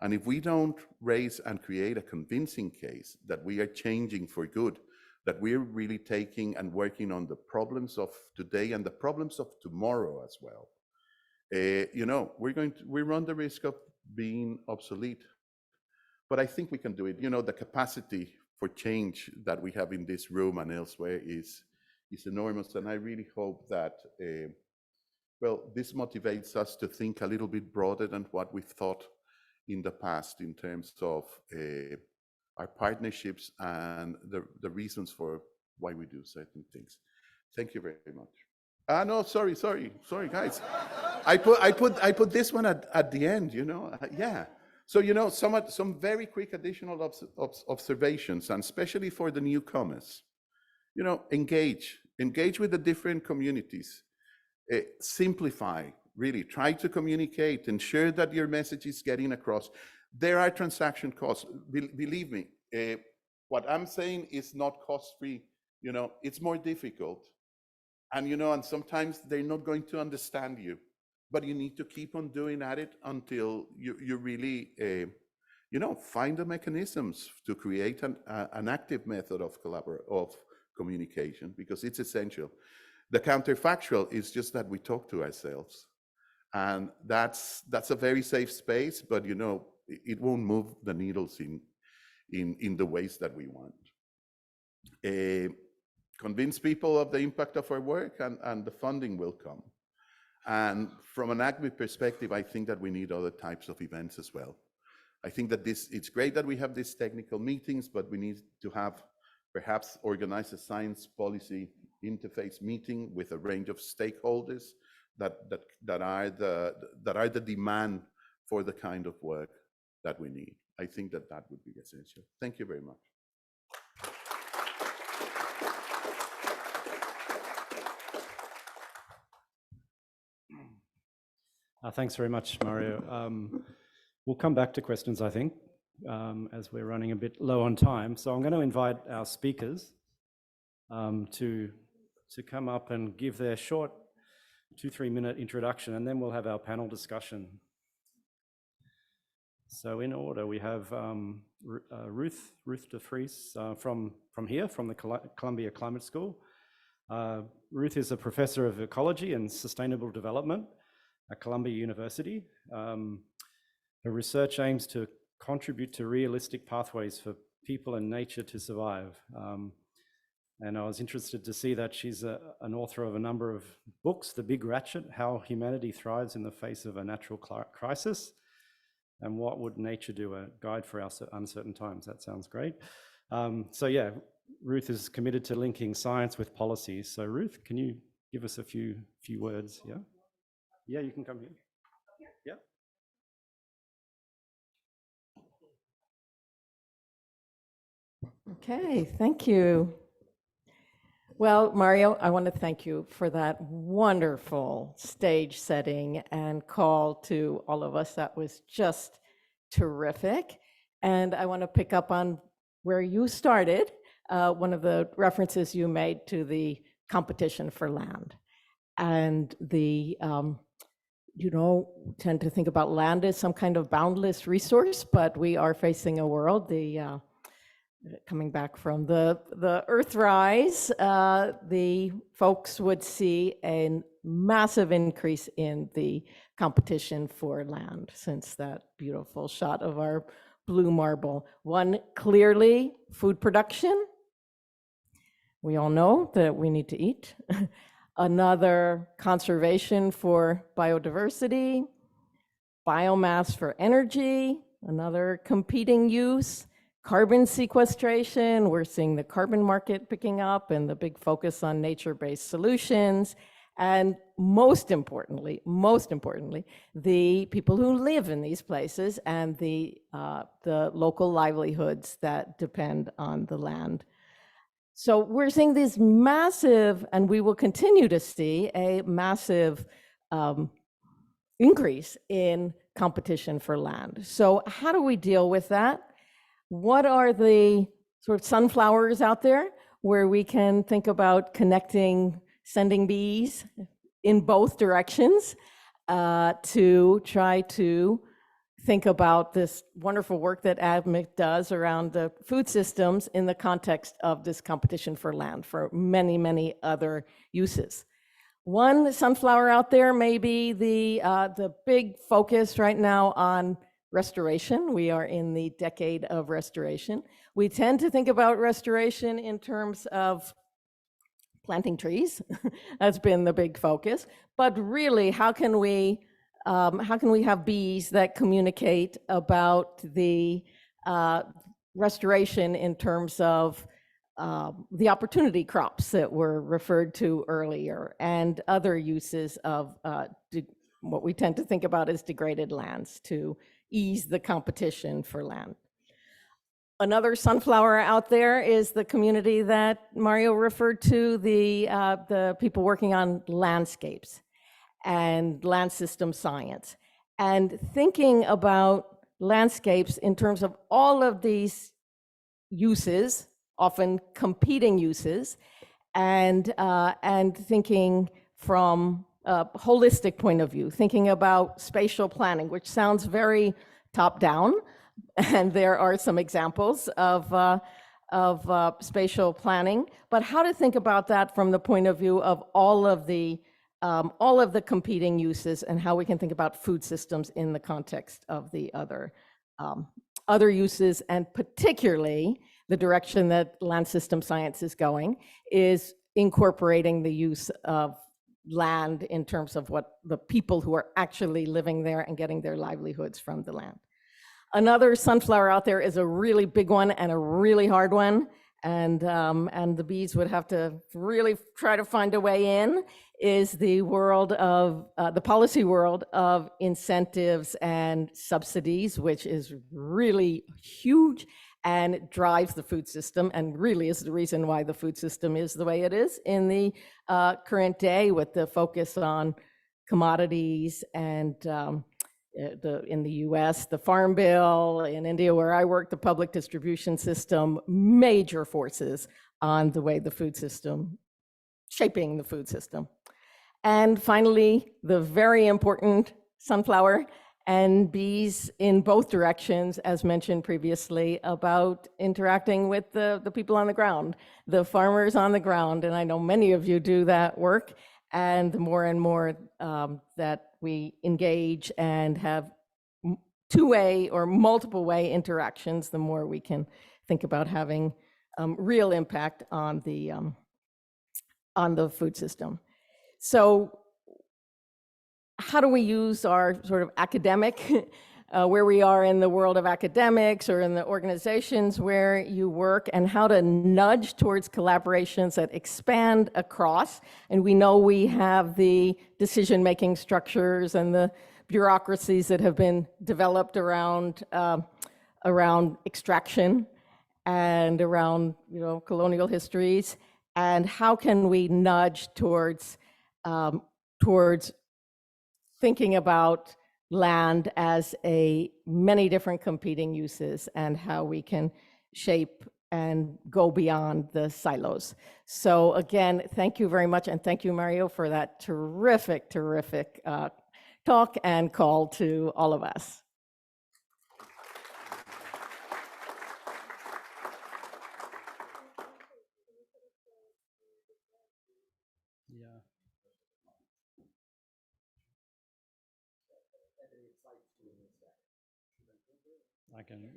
And if we don't raise and create a convincing case that we are changing for good, that we're really taking and working on the problems of today and the problems of tomorrow as well, you know, we run the risk of being obsolete. But I think we can do it. You know, the capacity for change that we have in this room and elsewhere is enormous. And I really hope that, well, this motivates us to think a little bit broader than what we've thought in the past in terms of our partnerships and the reasons for why we do certain things. Thank you very much. No, sorry, guys. I put this one at the end, you know, yeah. So, you know, some very quick additional observations, and especially for the newcomers, you know, engage with the different communities, simplify, really try to communicate, ensure that your message is getting across. There are transaction costs. Believe me, what I'm saying is not cost-free. You know, it's more difficult. And, you know, and sometimes they're not going to understand you, but you need to keep on doing at it until you really, you know, find the mechanisms to create an active method of communication, because it's essential. The counterfactual is just that we talk to ourselves. And that's a very safe space, but, you know, it won't move the needles in the ways that we want. Convince people of the impact of our work, and the funding will come. And from an AgMIP perspective, I think that we need other types of events as well. I think that it's great that we have these technical meetings, but we need to have perhaps organize a science policy interface meeting with a range of stakeholders that are the demand for the kind of work that we need. I think that would be essential. Thank you very much. Thanks very much, Mario. We'll come back to questions, I think, as we're running a bit low on time. So I'm going to invite our speakers to come up and give their short 2-3 minute introduction, and then we'll have our panel discussion. So in order, we have Ruth de Vries from the Columbia Climate School. Ruth is a professor of ecology and sustainable development at Columbia University. Her research aims to contribute to realistic pathways for people and nature to survive. And I was interested to see that she's an author of a number of books: The Big Ratchet, How Humanity Thrives in the Face of a Natural Crisis, and What Would Nature Do, a Guide for Our Uncertain Times. That sounds great. So yeah, Ruth is committed to linking science with policy. So Ruth, can you give us a few words? Yeah, yeah, you can come here. Yeah. Okay, thank you. Well, Mario, I want to thank you for that wonderful stage setting and call to all of us. That was just terrific. And I want to pick up on where you started, one of the references you made to the competition for land. And tend to think about land as some kind of boundless resource, but we are facing a world, coming back from the Earthrise, the folks would see a massive increase in the competition for land since that beautiful shot of our blue marble. One, clearly food production. We all know that we need to eat. Another, conservation for biodiversity, biomass for energy, another competing use. Carbon sequestration, we're seeing the carbon market picking up and the big focus on nature-based solutions. And most importantly, the people who live in these places and the local livelihoods that depend on the land. So we're seeing this massive, and we will continue to see a massive increase in competition for land. So how do we deal with that? What are the sort of sunflowers out there where we can think about connecting, sending bees in both directions to try to think about this wonderful work that AgMIP does around the food systems in the context of this competition for land for many, many other uses. One sunflower out there may be the big focus right now on restoration. We are in the decade of restoration. We tend to think about restoration in terms of planting trees. That's been the big focus. But really, how can we have bees that communicate about the restoration in terms of the opportunity crops that were referred to earlier and other uses of what we tend to think about as degraded lands to ease the competition for land. Another sunflower out there is the community that Mario referred to, the people working on landscapes and land system science, and thinking about landscapes in terms of all of these uses, often competing uses, and thinking from a holistic point of view, thinking about spatial planning, which sounds very top-down, and there are some examples of spatial planning, but how to think about that from the point of view of all of the competing uses and how we can think about food systems in the context of the other uses, and particularly the direction that land system science is going is incorporating the use of land in terms of what the people who are actually living there and getting their livelihoods from the land. Another sunflower out there is a really big one and a really hard one, and the bees would have to really try to find a way in, is the world of the policy world of incentives and subsidies, which is really huge and drives the food system, and really is the reason why the food system is the way it is in the current day, with the focus on commodities and in the US, the Farm Bill, in India, where I work, the public distribution system, major forces on the way the food system, shaping the food system. And finally, the very important sunflower and bees in both directions, as mentioned previously, about interacting with the people on the ground, the farmers on the ground. And I know many of you do that work. And the more and more that we engage and have two-way or multiple-way interactions, the more we can think about having real impact on the food system. So how do we use our sort of academic, where we are in the world of academics or in the organizations where you work, and how to nudge towards collaborations that expand across? And we know we have the decision-making structures and the bureaucracies that have been developed around extraction and around, colonial histories. And how can we nudge towards thinking about land as many different competing uses, and how we can shape and go beyond the silos. So again, thank you very much, and thank you, Mario, for that terrific talk and call to all of us.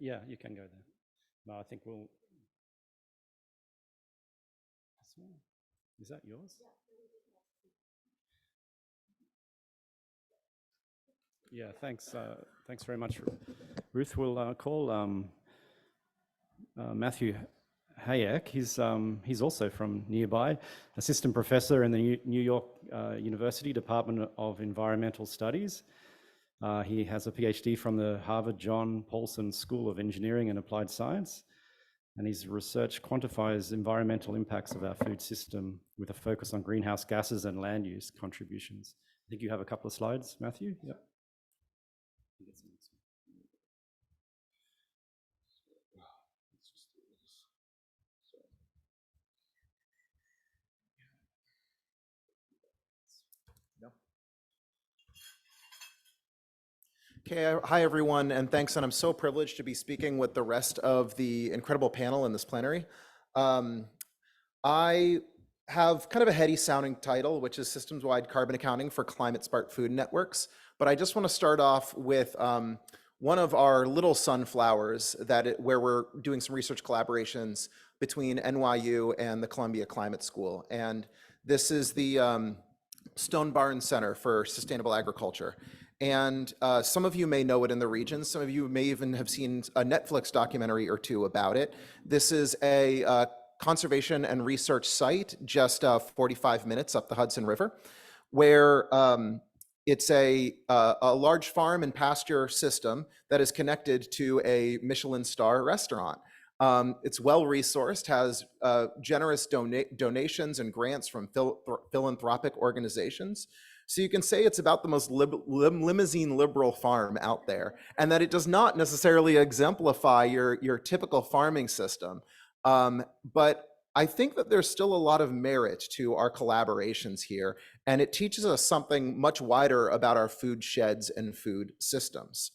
Yeah. You can go there. No, I think we'll. Is that yours? Yeah, thanks. Thanks very much, Ruth. We'll call Matthew Hayek. He's also from nearby, assistant professor in the New York University Department of Environmental Studies. He has a PhD from the Harvard John Paulson School of Engineering and Applied Science, and his research quantifies environmental impacts of our food system with a focus on greenhouse gases and land use contributions. I think you have a couple of slides, Matthew. Yep. Okay, hi everyone, and thanks, and I'm so privileged to be speaking with the rest of the incredible panel in this plenary. I have kind of a heady sounding title, which is Systems-Wide Carbon Accounting for Climate-Smart Food Networks, but I just want to start off with one of our little sunflowers where we're doing some research collaborations between NYU and the Columbia Climate School, and this is the Stone Barn Center for Sustainable Agriculture. And some of you may know it in the region. Some of you may even have seen a Netflix documentary or two about it. This is a conservation and research site just 45 minutes up the Hudson River, where it's a large farm and pasture system that is connected to a Michelin star restaurant. It's well-resourced, has generous donations and grants from philanthropic organizations. So you can say it's about the most limousine liberal farm out there, and that it does not necessarily exemplify your typical farming system. But I think that there's still a lot of merit to our collaborations here, and it teaches us something much wider about our food sheds and food systems.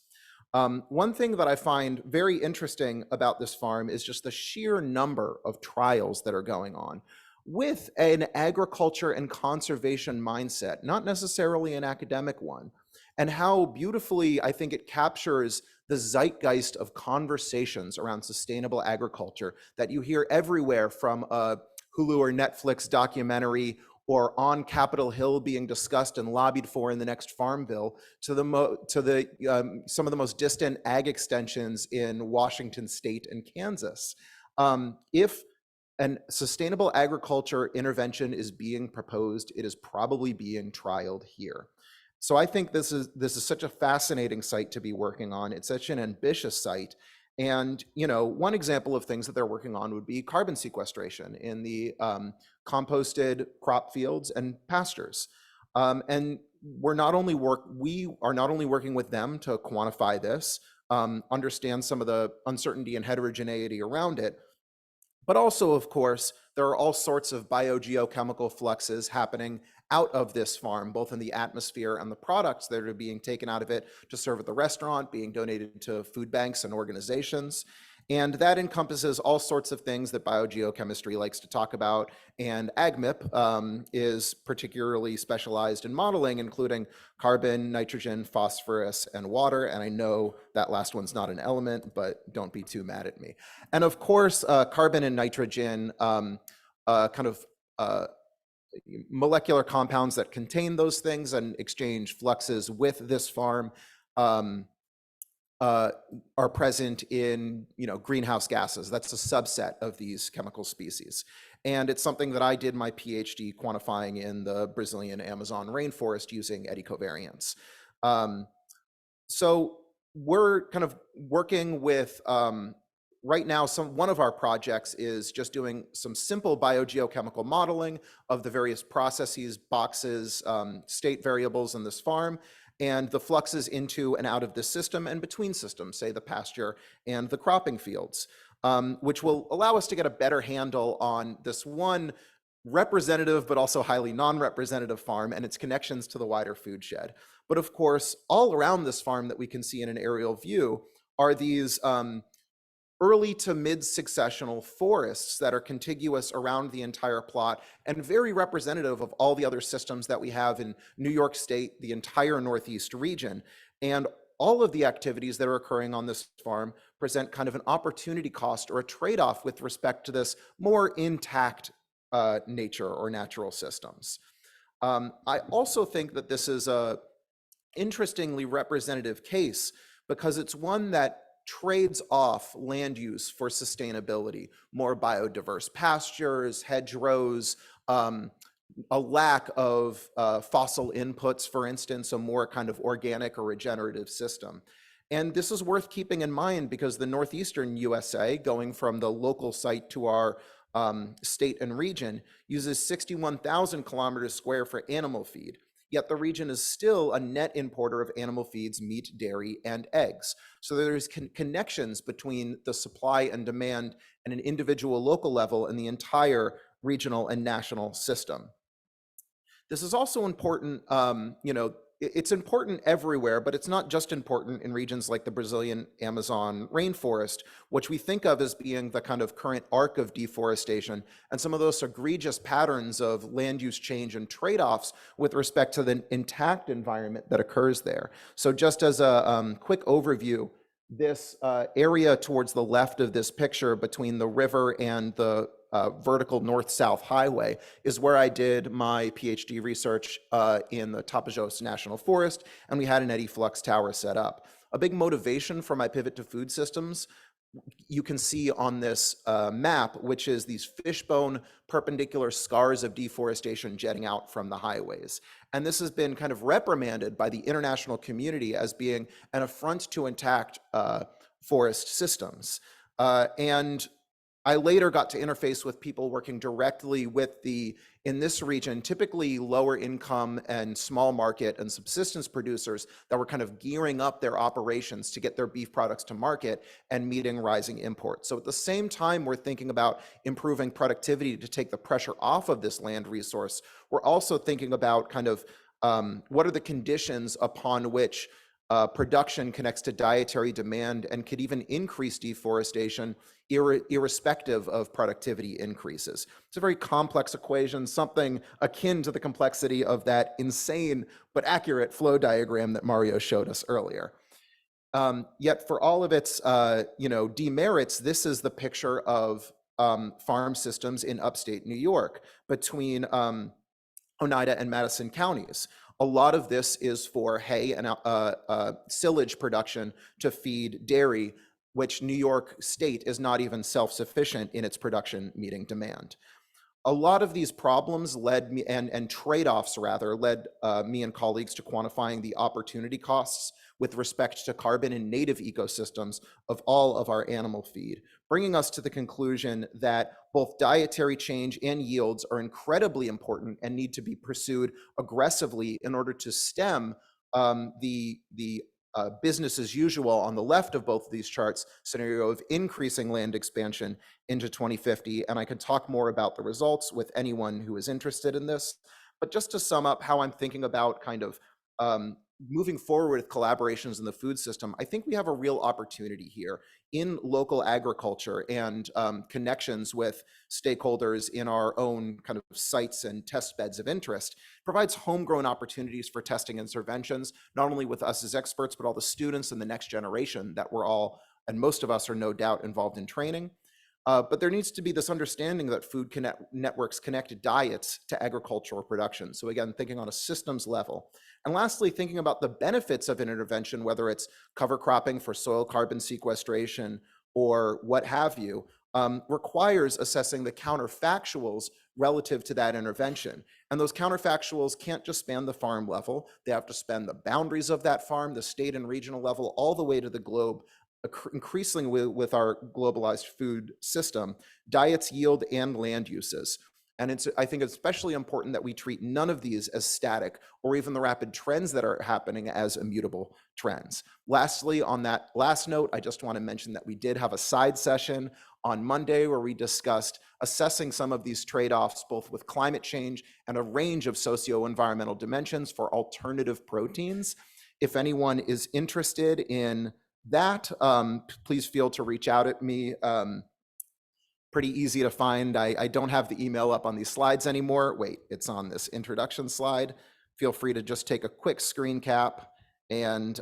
One thing that I find very interesting about this farm is just the sheer number of trials that are going on with an agriculture and conservation mindset, not necessarily an academic one, and how beautifully I think it captures the zeitgeist of conversations around sustainable agriculture that you hear everywhere, from a Hulu or Netflix documentary or on Capitol Hill being discussed and lobbied for in the next Farm Bill, to some of the most distant ag extensions in Washington State and Kansas. If and sustainable agriculture intervention is being proposed. It is probably being trialed here. So I think this is such a fascinating site to be working on. It's such an ambitious site. And one example of things that they're working on would be carbon sequestration in the composted crop fields and pastures. And we are not only working with them to quantify this, understand some of the uncertainty and heterogeneity around it, but also, of course, there are all sorts of biogeochemical fluxes happening out of this farm, both in the atmosphere and the products that are being taken out of it to serve at the restaurant, being donated to food banks and organizations. And that encompasses all sorts of things that biogeochemistry likes to talk about. And AgMIP is particularly specialized in modeling, including carbon, nitrogen, phosphorus, and water. And I know that last one's not an element, but don't be too mad at me. And of course, carbon and nitrogen, molecular compounds that contain those things and exchange fluxes with this farm are present in greenhouse gases. That's a subset of these chemical species. And it's something that I did my PhD quantifying in the Brazilian Amazon rainforest using eddy covariance. So we're kind of working with, right now, one of our projects is just doing some simple biogeochemical modeling of the various processes, boxes, state variables in this farm, and the fluxes into and out of this system and between systems, say the pasture and the cropping fields, which will allow us to get a better handle on this one representative but also highly non-representative farm and its connections to the wider food shed. But of course, all around this farm that we can see in an aerial view are these early to mid-successional forests that are contiguous around the entire plot and very representative of all the other systems that we have in New York State, the entire Northeast region. And all of the activities that are occurring on this farm present kind of an opportunity cost or a trade-off with respect to this more intact nature or natural systems. I also think that this is a interestingly representative case because it's one that trades off land use for sustainability, more biodiverse pastures, hedgerows, a lack of fossil inputs, for instance, a more kind of organic or regenerative system. And this is worth keeping in mind because the northeastern USA, going from the local site to our state and region, uses 61,000 kilometers square for animal feed. Yet the region is still a net importer of animal feeds, meat, dairy, and eggs. So there's connections between the supply and demand at an individual local level and the entire regional and national system. This is also important, it's important everywhere, but it's not just important in regions like the Brazilian Amazon rainforest, which we think of as being the kind of current arc of deforestation and some of those egregious patterns of land use change and trade-offs with respect to the intact environment that occurs there. So just as a quick overview, this area towards the left of this picture between the river and the vertical north-south highway is where I did my PhD research in the Tapajós National Forest, and we had an eddy flux tower set up. A big motivation for my pivot to food systems you can see on this map, which is these fishbone perpendicular scars of deforestation jetting out from the highways. And this has been kind of reprimanded by the international community as being an affront to intact forest systems. And I later got to interface with people working directly with in this region, typically lower income and small market and subsistence producers that were kind of gearing up their operations to get their beef products to market and meeting rising imports. So at the same time, we're thinking about improving productivity to take the pressure off of this land resource. We're also thinking about kind of what are the conditions upon which production connects to dietary demand and could even increase deforestation irrespective of productivity increases. It's a very complex equation, something akin to the complexity of that insane but accurate flow diagram that Mario showed us earlier. Yet for all of its demerits, this is the picture of farm systems in upstate New York between Oneida and Madison counties. A lot of this is for hay and silage production to feed dairy which New York State is not even self-sufficient in its production meeting demand. A lot of these problems led me, and trade-offs rather, led me and colleagues to quantifying the opportunity costs with respect to carbon in native ecosystems of all of our animal feed, bringing us to the conclusion that both dietary change and yields are incredibly important and need to be pursued aggressively in order to stem the business as usual on the left of both of these charts scenario of increasing land expansion into 2050. And I can talk more about the results with anyone who is interested in this. But just to sum up how I'm thinking about kind of moving forward with collaborations in the food system, I think we have a real opportunity here in local agriculture and connections with stakeholders in our own kind of sites and test beds of interest, provides homegrown opportunities for testing interventions, not only with us as experts, but all the students and the next generation that we're all, and most of us are no doubt involved in training. But there needs to be this understanding that food networks connect diets to agricultural production. So again, thinking on a systems level. And lastly, thinking about the benefits of an intervention, whether it's cover cropping for soil carbon sequestration or what have you, requires assessing the counterfactuals relative to that intervention. And those counterfactuals can't just span the farm level. They have to span the boundaries of that farm, the state and regional level, all the way to the globe. Increasingly with our globalized food system, diets, yield, and land uses. And it's, I think, especially important that we treat none of these as static or even the rapid trends that are happening as immutable trends. Lastly, on that last note, I just want to mention that we did have a side session on Monday where we discussed assessing some of these trade-offs, both with climate change and a range of socio-environmental dimensions for alternative proteins. If anyone is interested in that, please feel to reach out at me. Pretty easy to find. I don't have the email up on these slides anymore. Wait, it's on this introduction slide. Feel free to just take a quick screen cap and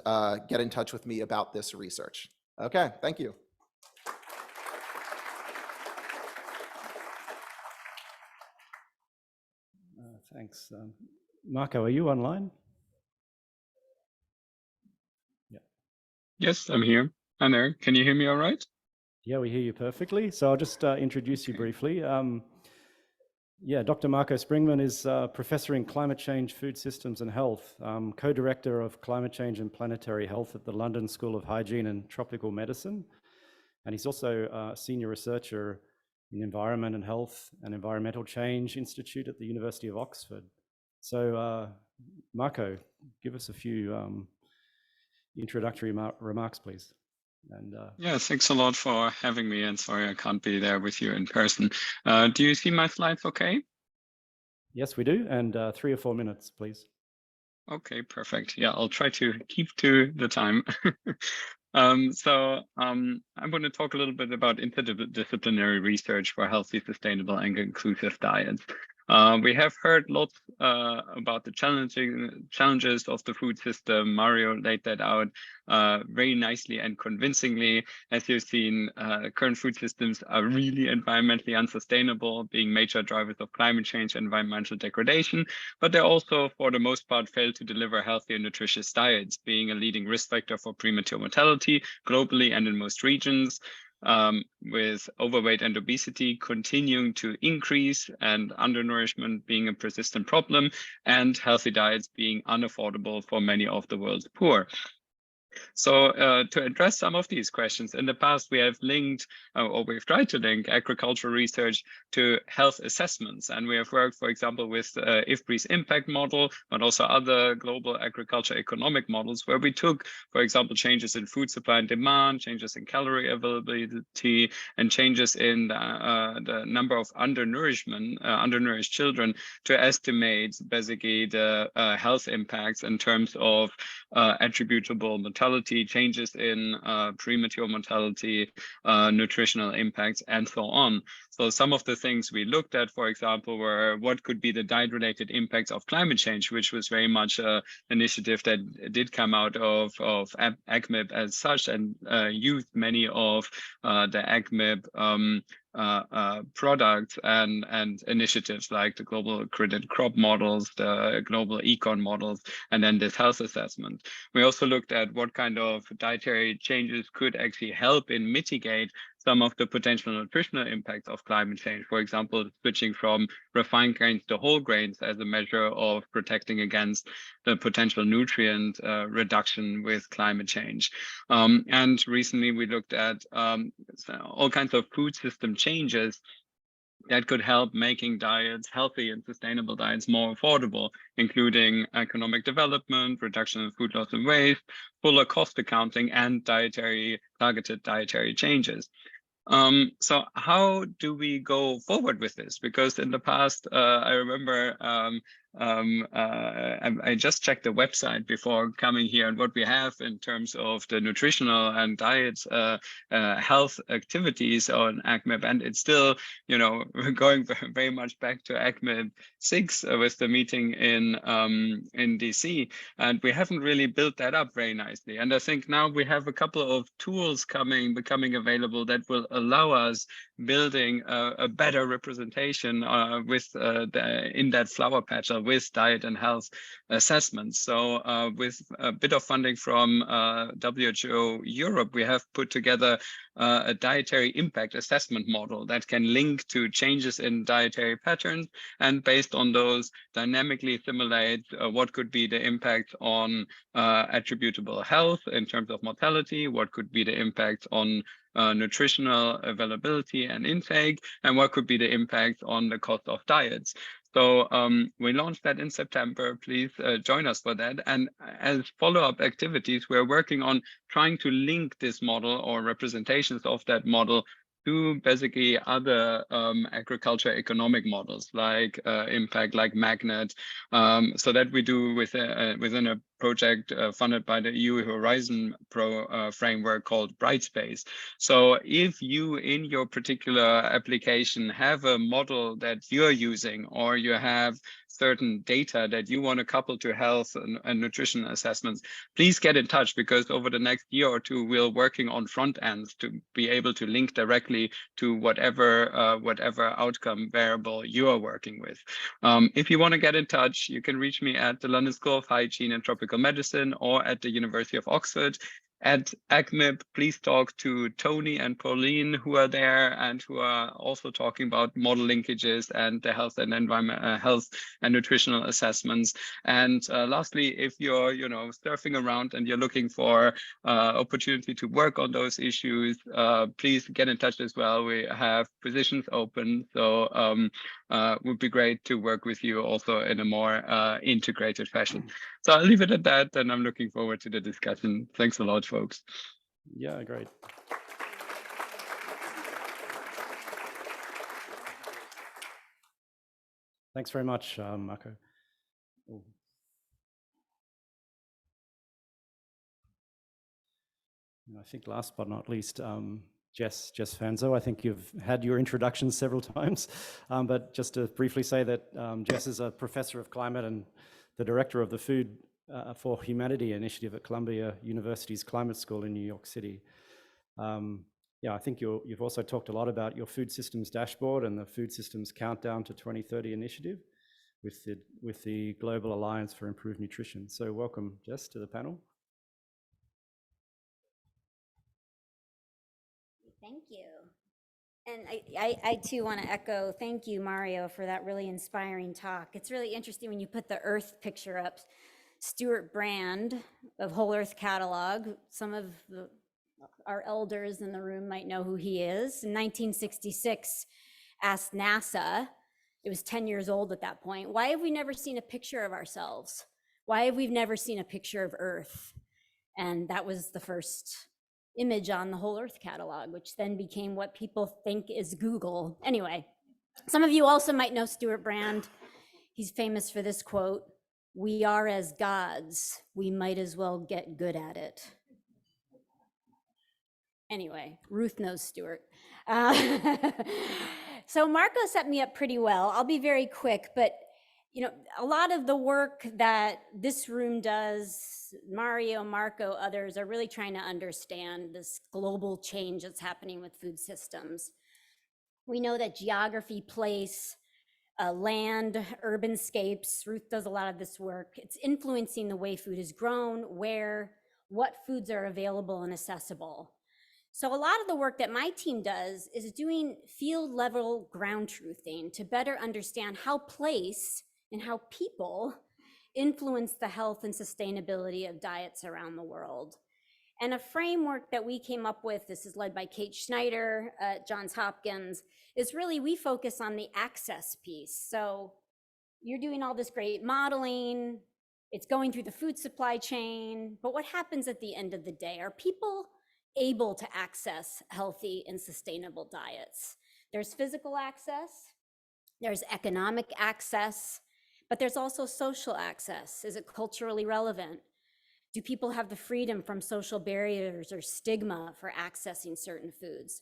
get in touch with me about this research. Okay, thank you. Thanks. Marco, are you online? Yeah. Yes, I'm here. Hi there. Can you hear me all right? Yeah, we hear you perfectly. So I'll just introduce you briefly. Yeah, Dr. Marco Springman is professor in climate change, food systems and health, co-director of climate change and planetary health at the London School of Hygiene and Tropical Medicine. And he's also a senior researcher in Environment and Health and Environmental Change Institute at the University of Oxford. So Marco, give us a few introductory remarks, please. And yeah, thanks a lot for having me, and sorry I can't be there with you in person. Do you see my slides okay? Yes, we do, and 3 or 4 minutes, please. Okay, perfect. Yeah, I'll try to keep to the time. I'm going to talk a little bit about interdisciplinary research for healthy, sustainable, and inclusive diets. We have heard lots about the challenges of the food system. Mario laid that out very nicely and convincingly. As you've seen, current food systems are really environmentally unsustainable, being major drivers of climate change and environmental degradation, but they also, for the most part, fail to deliver healthy and nutritious diets, being a leading risk factor for premature mortality globally and in most regions. With overweight and obesity continuing to increase and undernourishment being a persistent problem, and healthy diets being unaffordable for many of the world's poor. So to address some of these questions, in the past we have linked, or we've tried to link agricultural research to health assessments. And we have worked, for example, with IFPRI's impact model, but also other global agriculture economic models, where we took, for example, changes in food supply and demand, changes in calorie availability, and changes in the number of undernourished children to estimate basically the health impacts in terms of attributable mortality, changes in premature mortality, nutritional impacts, and so on. So some of the things we looked at, for example, were what could be the diet-related impacts of climate change, which was very much an initiative that did come out of AgMIP as such, and used many of the AgMIP products and initiatives like the global credit crop models, the global econ models, and then this health assessment. We also looked at what kind of dietary changes could actually help in mitigate some of the potential nutritional impacts of climate change. For example, switching from refined grains to whole grains as a measure of protecting against the potential nutrient reduction with climate change. And recently we looked at all kinds of food system changes that could help making diets, healthy and sustainable diets, more affordable, including economic development, reduction in food loss and waste, fuller cost accounting, and targeted dietary changes. So how do we go forward with this? Because in the past, I remember I just checked the website before coming here, and what we have in terms of the nutritional and diet health activities on AgMIP, and it's still, you know, going very much back to AgMIP 6 with the meeting in DC, and we haven't really built that up very nicely. And I think now we have a couple of tools becoming available that will allow us building a better representation in that flower patch with diet and health assessments. So with a bit of funding from WHO Europe, we have put together a dietary impact assessment model that can link to changes in dietary patterns, and based on those dynamically simulate what could be the impact on attributable health in terms of mortality, what could be the impact on nutritional availability and intake, and what could be the impact on the cost of diets. So we launched that in September. Please join us for that. And as follow-up activities, we're working on trying to link this model or representations of that model to basically other agriculture economic models like impact, like Magnet, so that we do within a project funded by the EU Horizon framework called Brightspace. So if you in your particular application have a model that you're using, or you have certain data that you want to couple to health and nutrition assessments, please get in touch, because over the next year or two, we're working on front ends to be able to link directly to whatever outcome variable you are working with. If you want to get in touch, you can reach me at the London School of Hygiene and Tropical Medicine or at the University of Oxford. At AgMIP, please talk to Tony and Pauline, who are there and who are also talking about model linkages and the health and environment, health and nutritional assessments. And lastly, if you're surfing around and you're looking for opportunity to work on those issues, please get in touch as well. We have positions open, so would be great to work with you also in a more integrated fashion. So I'll leave it at that, and I'm looking forward to the discussion. Thanks a lot, folks. Yeah, great. Thanks very much, Marco. Oh. And I think last but not least, Jess Fanzo. I think you've had your introduction several times, but just to briefly say that Jess is a professor of climate and the director of the Food for Humanity initiative at Columbia University's Climate School in New York City. Yeah, I think you've also talked a lot about your food systems dashboard and the food systems countdown to 2030 initiative with the Global Alliance for Improved Nutrition. So welcome, Jess, to the panel. Thank you. And I too want to echo, thank you, Mario, for that really inspiring talk. It's really interesting when you put the Earth picture up. Stuart Brand of Whole Earth Catalog, some of our elders in the room might know who he is. In 1966, asked NASA, it was 10 years old at that point, why have we never seen a picture of ourselves? Why have we never seen a picture of Earth? And that was the first image on the Whole Earth Catalog, which then became what people think is Google. Anyway, some of you also might know Stuart Brand. He's famous for this quote, "We are as gods, we might as well get good at it." Anyway, Ruth knows Stuart. So Marco set me up pretty well. I'll be very quick, but a lot of the work that this room does, Mario, Marco, others are really trying to understand this global change that's happening with food systems. We know that geography, place, land, urbanscapes, Ruth does a lot of this work. It's influencing the way food is grown, where, what foods are available and accessible. So a lot of the work that my team does is doing field level ground truthing to better understand how place and how people influence the health and sustainability of diets around the world. And a framework that we came up with, this is led by Kate Schneider at Johns Hopkins, is really we focus on the access piece. So you're doing all this great modeling, it's going through the food supply chain, but what happens at the end of the day? Are people able to access healthy and sustainable diets? There's physical access, there's economic access, but there's also social access. Is it culturally relevant? Do people have the freedom from social barriers or stigma for accessing certain foods?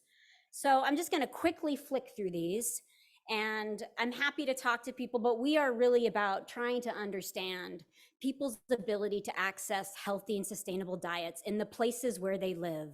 So I'm just going to quickly flick through these, and I'm happy to talk to people, but we are really about trying to understand people's ability to access healthy and sustainable diets in the places where they live.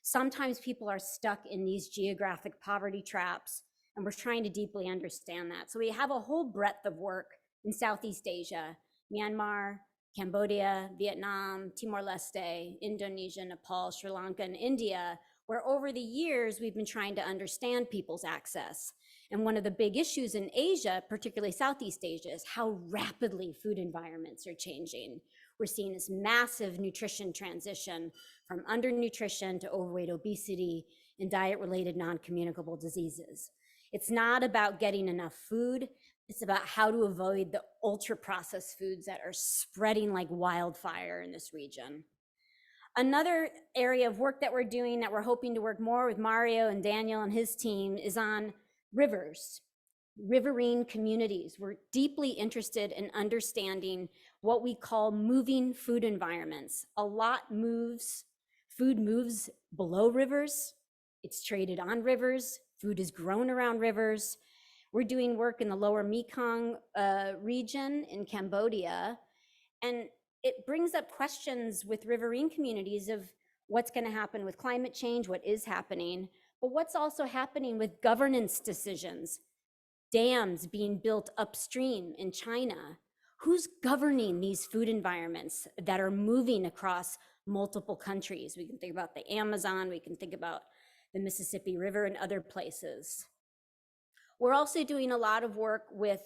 Sometimes people are stuck in these geographic poverty traps, and we're trying to deeply understand that. So we have a whole breadth of work in Southeast Asia, Myanmar, Cambodia, Vietnam, Timor-Leste, Indonesia, Nepal, Sri Lanka, and India, where over the years we've been trying to understand people's access. And one of the big issues in Asia, particularly Southeast Asia, is how rapidly food environments are changing. We're seeing this massive nutrition transition from undernutrition to overweight, obesity, and diet-related non-communicable diseases. It's not about getting enough food. It's about how to avoid the ultra-processed foods that are spreading like wildfire in this region. Another area of work that we're doing that we're hoping to work more with Mario and Daniel and his team is on rivers, riverine communities. We're deeply interested in understanding what we call moving food environments. A lot moves, food moves below rivers, it's traded on rivers, food is grown around rivers. We're doing work in the lower Mekong region in Cambodia, and it brings up questions with riverine communities of what's going to happen with climate change, what is happening, but what's also happening with governance decisions, dams being built upstream in China. Who's governing these food environments that are moving across multiple countries? We can think about the Amazon, we can think about the Mississippi River and other places. We're also doing a lot of work with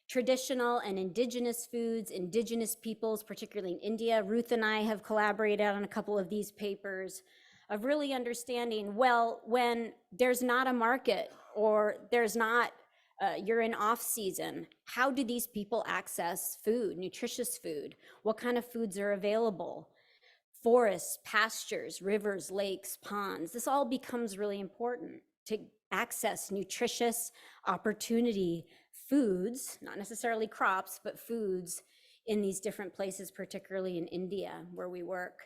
traditional and indigenous foods, indigenous peoples, particularly in India. Ruth and I have collaborated on a couple of these papers of really understanding, well, when there's not a market or there's not, you're in off season, how do these people access food, nutritious food? What kind of foods are available? Forests, pastures, rivers, lakes, ponds, this all becomes really important to access nutritious opportunity foods, not necessarily crops, but foods in these different places, particularly in India where we work.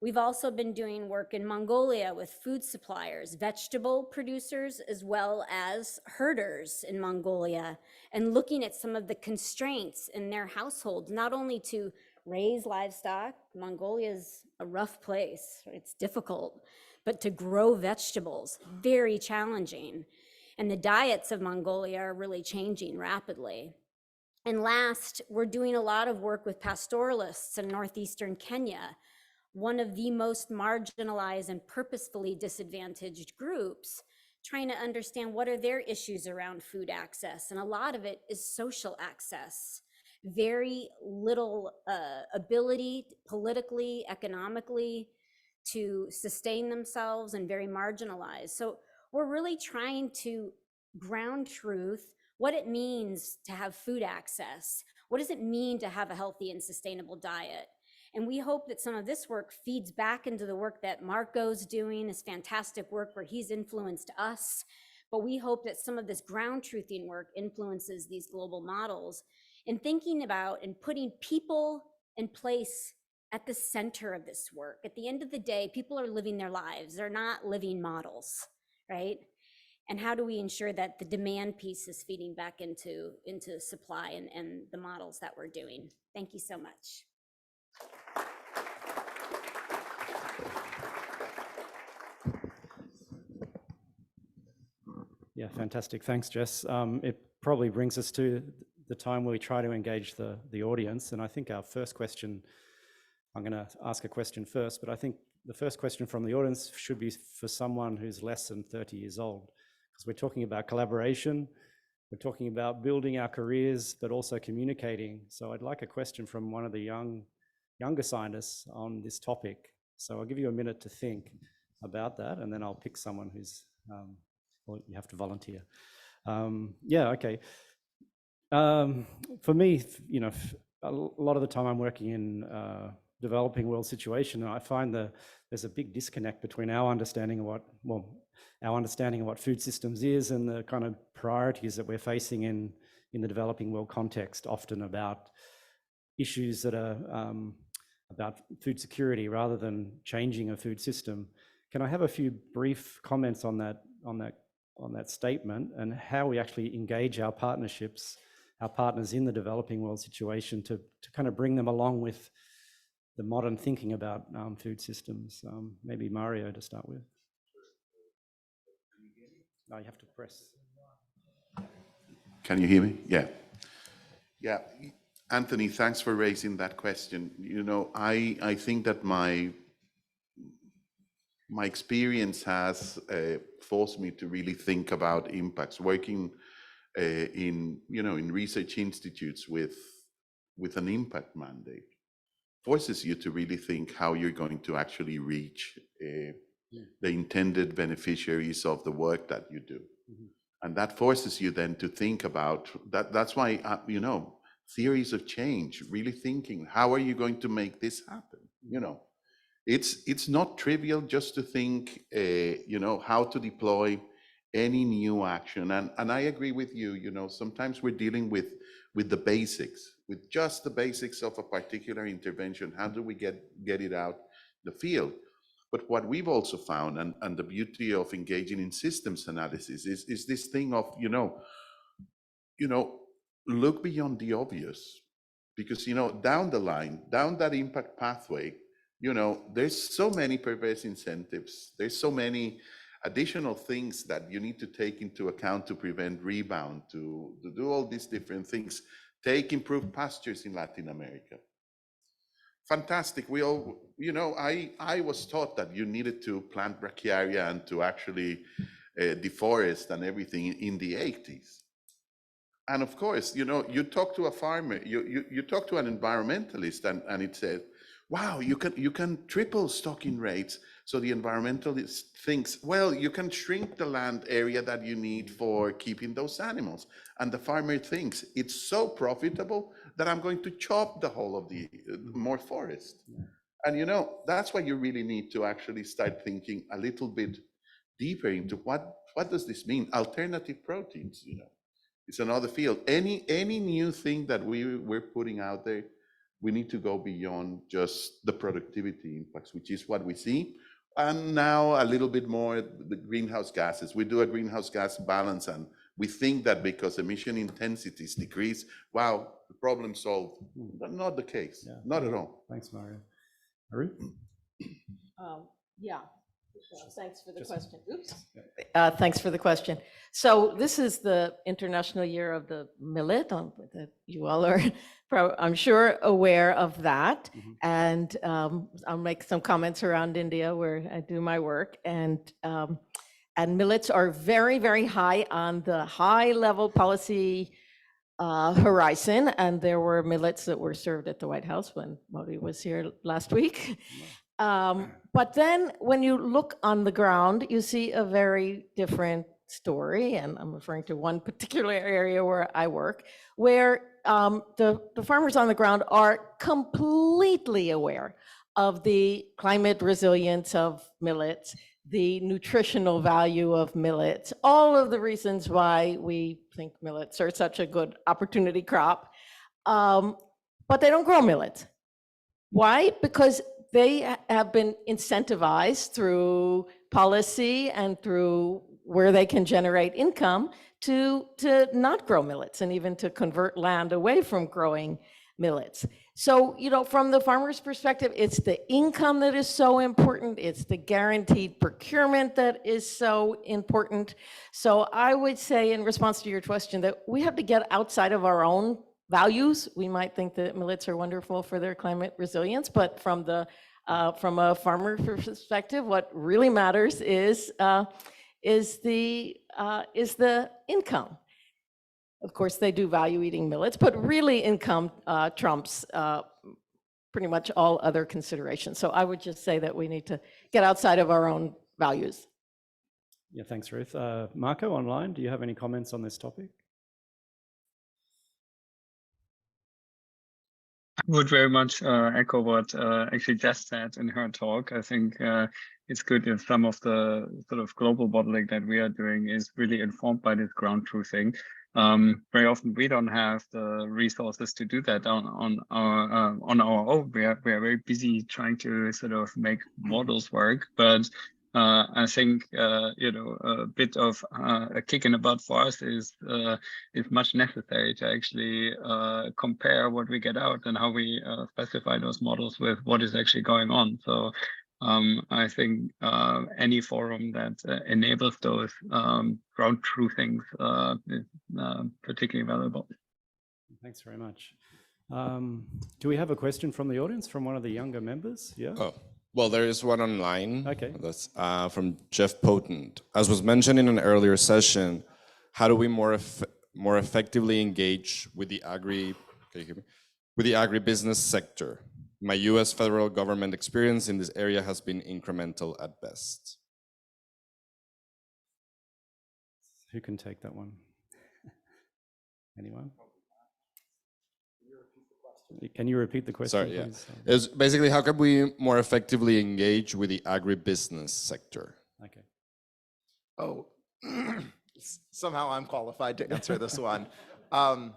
We've also been doing work in Mongolia with food suppliers, vegetable producers, as well as herders in Mongolia, and looking at some of the constraints in their households, not only to raise livestock. Mongolia is a rough place, it's difficult, but to grow vegetables, very challenging. And the diets of Mongolia are really changing rapidly. And last, we're doing a lot of work with pastoralists in northeastern Kenya, one of the most marginalized and purposefully disadvantaged groups, trying to understand what are their issues around food access. And a lot of it is social access. Very little ability politically, economically, to sustain themselves, and very marginalized. So we're really trying to ground truth, what it means to have food access. What does it mean to have a healthy and sustainable diet? And we hope that some of this work feeds back into the work that Marco's doing, this fantastic work where he's influenced us. But we hope that some of this ground truthing work influences these global models in thinking about and putting people and place at the center of this work. At the end of the day, people are living their lives. They're not living models, right? And how do we ensure that the demand piece is feeding back into supply and the models that we're doing? Thank you so much. Yeah, fantastic. Thanks, Jess. It probably brings us to the time where we try to engage the audience. And I think our first question, I'm going to ask a question first, but I think the first question from the audience should be for someone who's less than 30 years old, because we're talking about collaboration, we're talking about building our careers, but also communicating. So I'd like a question from one of the younger scientists on this topic. So I'll give you a minute to think about that, and then I'll pick someone who's, well, you have to volunteer. Yeah, okay. For me, you know, a lot of the time I'm working in developing world situation, and I find there's a big disconnect between our understanding of what food systems is and the kind of priorities that we're facing in the developing world context, often about issues that are about food security rather than changing a food system. Can I have a few brief comments on that statement and how we actually engage our partnerships, our partners in the developing world situation to kind of bring them along with the modern thinking about food systems? Maybe Mario to start with. No, you have to press. Can you hear me? Yeah. Yeah. Anthony, thanks for raising that question. You know, I think that my experience has forced me to really think about impacts. Working in research institutes with an impact mandate forces you to really think how you're going to actually reach the intended beneficiaries of the work that you do. Mm-hmm. And that forces you then to think about that. That's why, theories of change, really thinking, how are you going to make this happen? You know, it's not trivial just to think, how to deploy any new action. And I agree with you, sometimes we're dealing with the basics, with just the basics of a particular intervention. How do we get it out the field? But what we've also found, and the beauty of engaging in systems analysis is this thing of, look beyond the obvious, because, down the line, down that impact pathway, there's so many perverse incentives. There's so many additional things that you need to take into account to prevent rebound, to do all these different things. Take improved pastures in Latin America. Fantastic. We all, I was taught that you needed to plant brachiaria and to actually deforest and everything in the 80s. And of course, you talk to a farmer, you talk to an environmentalist, and it said, wow, you can triple stocking rates. So the environmentalist thinks, well, you can shrink the land area that you need for keeping those animals. And the farmer thinks it's so profitable that I'm going to chop the whole of the more forest. And that's why you really need to actually start thinking a little bit deeper into what does this mean? Alternative proteins, it's another field. Any new thing that we're putting out there, we need to go beyond just the productivity impacts, which is what we see. And now a little bit more the greenhouse gases. We do a greenhouse gas balance, and we think that because emission intensities decrease, wow, the problem solved. But not the case, not at all. Thanks, Mario. Aru? Yeah. Thanks for the question. Oops. Thanks for the question. So this is the International Year of the Millet. That you all are, I'm sure, aware of that. Mm-hmm. And I'll make some comments around India, where I do my work. And millets are very, very high on the high-level policy horizon. And there were millets that were served at the White House when Modi was here last week. But then when you look on the ground, you see a very different story. And I'm referring to one particular area where I work, where the farmers on the ground are completely aware of the climate resilience of millets, the nutritional value of millets, all of the reasons why we think millets are such a good opportunity crop. But they don't grow millets. Why? Because they have been incentivized through policy and through where they can generate income to not grow millets and even to convert land away from growing millets. So, from the farmer's perspective, it's the income that is so important. It's the guaranteed procurement that is so important. So I would say, in response to your question, that we have to get outside of our own values. We might think that millets are wonderful for their climate resilience, but from a farmer perspective, what really matters is the income. Of course, they do value eating millets, but really income trumps pretty much all other considerations. So I would just say that we need to get outside of our own values. Yeah, thanks, Ruth. Marco, online, do you have any comments on this topic? I would very much echo what actually Jess said in her talk. I think it's good if some of the sort of global modeling that we are doing is really informed by this ground truthing. Very often we don't have the resources to do that on our own. We are very busy trying to sort of make models work, but I think a bit of a kick in the butt for us is much necessary to actually compare what we get out and how we specify those models with what is actually going on. So I think any forum that enables those ground truthings is particularly valuable. Thanks very much. Do we have a question from the audience, from one of the younger members? Yeah. Oh, well, there is one online. Okay. That's from Jeff Potent. As was mentioned in an earlier session, how do we more effectively engage with the agribusiness sector? My US federal government experience in this area has been incremental at best. Who can take that one? Anyone? Can you repeat the question? Sorry, yeah. Please? It's basically, how can we more effectively engage with the agribusiness sector? Okay. Oh, somehow I'm qualified to answer this one. I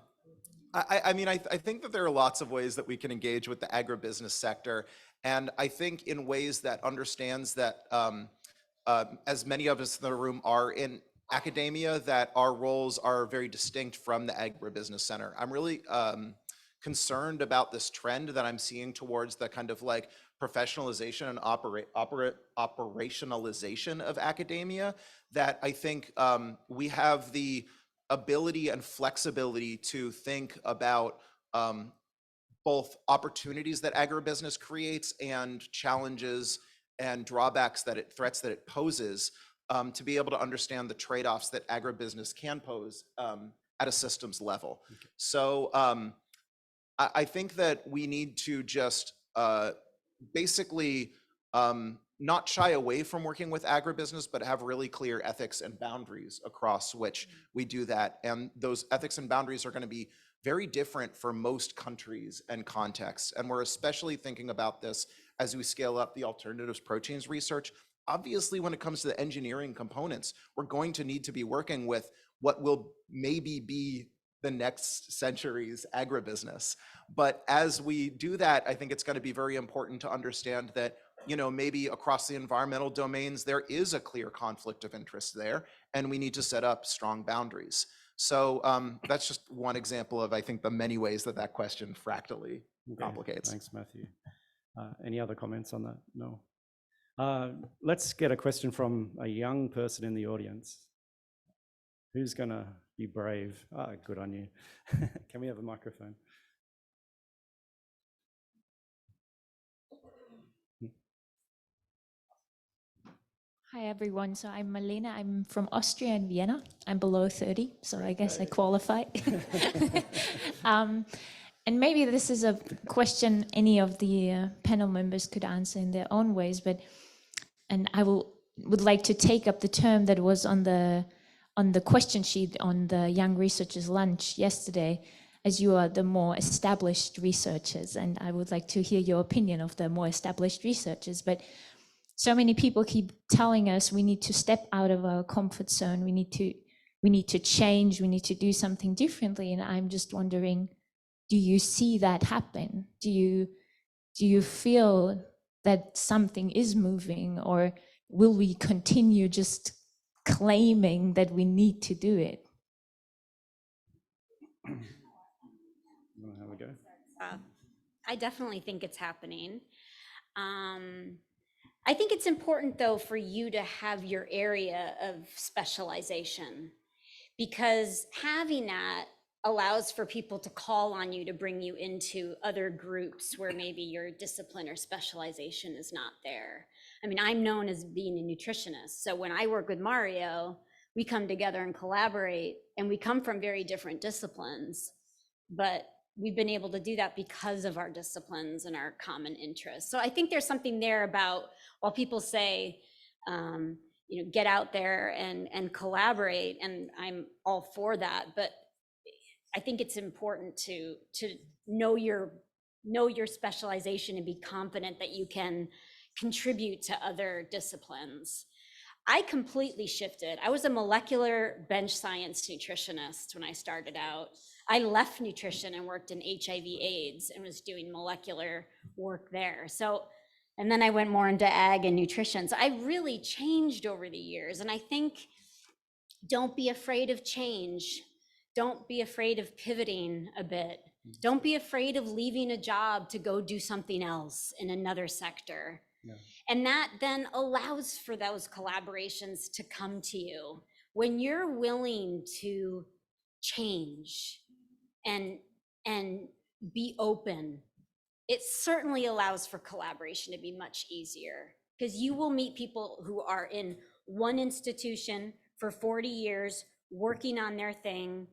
mean, I think that there are lots of ways that we can engage with the agribusiness sector. And I think in ways that understands that, as many of us in the room are in academia, that our roles are very distinct from the agribusiness center. I'm really concerned about this trend that I'm seeing towards the kind of like professionalization and operationalization of academia, that I think we have the ability and flexibility to think about both opportunities that agribusiness creates and challenges and drawbacks threats that it poses, to be able to understand the trade-offs that agribusiness can pose at a systems level. Okay. So I think that we need to just basically not shy away from working with agribusiness, but have really clear ethics and boundaries across which we do that. And those ethics and boundaries are going to be very different for most countries and contexts. And we're especially thinking about this as we scale up the alternatives proteins research. Obviously, when it comes to the engineering components, we're going to need to be working with what will maybe be the next century's agribusiness. But as we do that, I think it's going to be very important to understand that, maybe across the environmental domains, there is a clear conflict of interest there, and we need to set up strong boundaries. So that's just one example of, I think, the many ways that question fractally complicates. Thanks, Matthew. Any other comments on that? No. Let's get a question from a young person in the audience. Who's going to be brave? Good on you. Can we have a microphone? Hi everyone, so I'm Malena, I'm from Austria and Vienna. I'm below 30, so I guess I qualify. And maybe this is a question any of the panel members could answer in their own ways, and I would like to take up the term that was on the question sheet on the Young Researchers Lunch yesterday, as you are the more established researchers, and I would like to hear your opinion of the more established researchers. But so many people keep telling us we need to step out of our comfort zone, we need to change, we need to do something differently. And I'm just wondering, do you see that happen? Do you feel that something is moving, or will we continue just claiming that we need to do it? Have a go. I definitely think it's happening. I think it's important, though, for you to have your area of specialization, because having that allows for people to call on you to bring you into other groups where maybe your discipline or specialization is not there. I mean, I'm known as being a nutritionist. So when I work with Mario, we come together and collaborate, and we come from very different disciplines, but we've been able to do that because of our disciplines and our common interests. So I think there's something there about, while people say, you know, get out there and collaborate, and I'm all for that, but I think it's important to know your specialization and be confident that you can contribute to other disciplines. I completely shifted. I was a molecular bench science nutritionist when I started out. I left nutrition and worked in HIV/AIDS and was doing molecular work there. So, and then I went more into ag and nutrition. So I really changed over the years. And I think, don't be afraid of change. Don't be afraid of pivoting a bit. Don't be afraid of leaving a job to go do something else in another sector. Yeah. And that then allows for those collaborations to come to you. When you're willing to change and be open, it certainly allows for collaboration to be much easier, because you will meet people who are in one institution for 40 years working on their thing,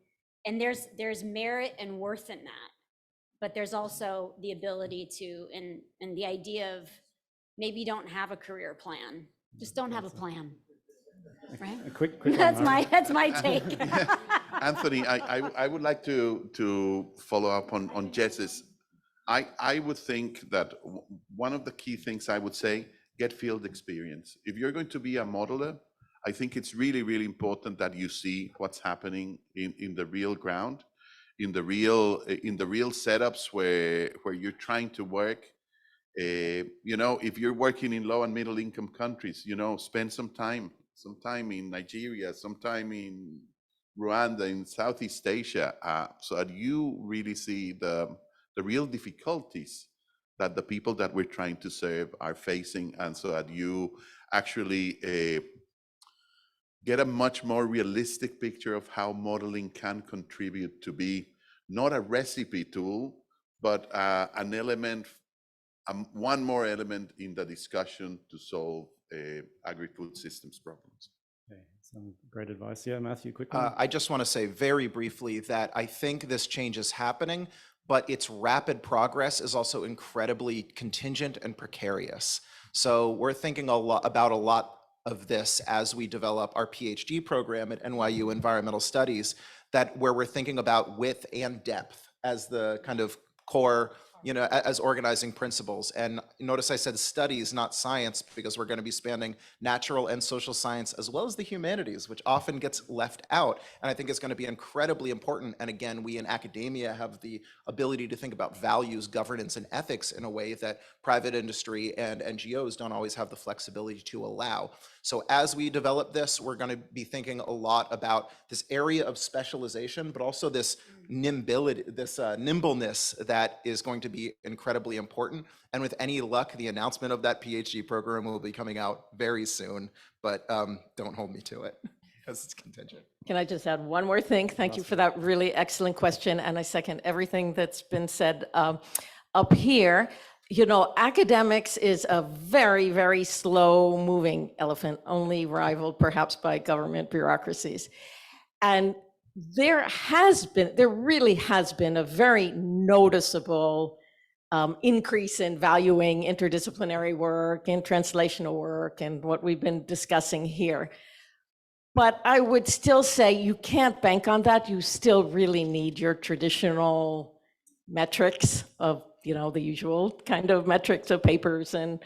and there's merit and worth in that. But there's also the ability to, and the idea of, maybe you don't have a career plan. Just don't have a plan, right? A quick That's my take. Anthony, I would like to follow up on Jess's. I would think that one of the key things I would say, get field experience. If you're going to be a modeler, I think it's really, really important that you see what's happening in the real ground, in the real setups where you're trying to work. You know, if you're working in low and middle income countries, you know, spend some time in Nigeria, sometime in Rwanda, in Southeast Asia, so that you really see the real difficulties that the people that we're trying to serve are facing, and so that you actually get a much more realistic picture of how modeling can contribute to be not a recipe tool, but an element, one more element in the discussion to solve agri-food systems problems. Okay, some great advice. Yeah, Matthew, quickly. I just want to say very briefly that I think this change is happening, but its rapid progress is also incredibly contingent and precarious. So we're thinking about a lot of this as we develop our PhD program at NYU Environmental Studies, where we're thinking about width and depth as the kind of core, you know, as organizing principles. And notice I said studies, not science, because we're going to be spanning natural and social science as well as the humanities, which often gets left out. And I think it's going to be incredibly important. And again, we in academia have the ability to think about values, governance, and ethics in a way that private industry and NGOs don't always have the flexibility to allow. So as we develop this, we're going to be thinking a lot about this area of specialization, but also this nimbleness that is going to be incredibly important. And with any luck, the announcement of that PhD program will be coming out very soon, but don't hold me to it because it's contingent. Can I just add one more thing? Thank you for that really excellent question. And I second everything that's been said up here. You know, academics is a very, very slow moving elephant, only rivaled perhaps by government bureaucracies. And there really has been a very noticeable increase in valuing interdisciplinary work and translational work and what we've been discussing here. But I would still say you can't bank on that. You still really need your traditional metrics of, you know, the usual kind of metrics of papers and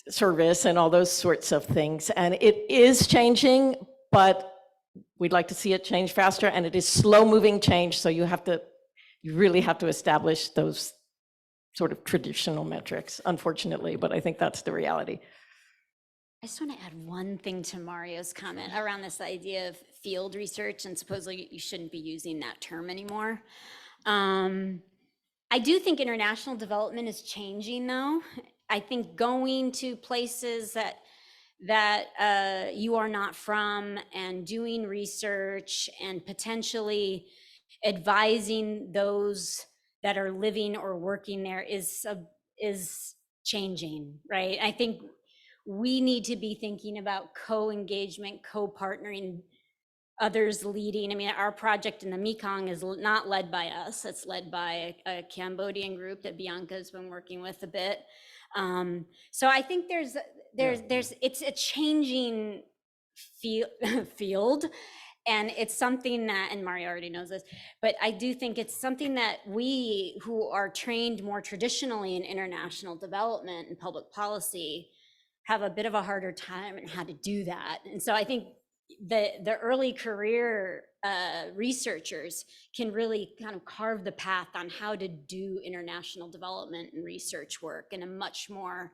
service and all those sorts of things. And it is changing, but we'd like to see it change faster, and it is slow moving change. So you really have to establish those sort of traditional metrics, unfortunately, but I think that's the reality. I just want to add one thing to Mario's comment around this idea of field research, and supposedly you shouldn't be using that term anymore. I do think international development is changing, though. I think going to places that you are not from and doing research and potentially advising those that are living or working there is changing, right? I think we need to be thinking about co-engagement, co-partnering, others leading. I mean, our project in the Mekong is not led by us. It's led by a Cambodian group that Bianca's been working with a bit. So I think it's a changing field, and it's something that, and Mario already knows this, but I do think it's something that we who are trained more traditionally in international development and public policy have a bit of a harder time in how to do that. And so I think the early career researchers can really kind of carve the path on how to do international development and research work in a much more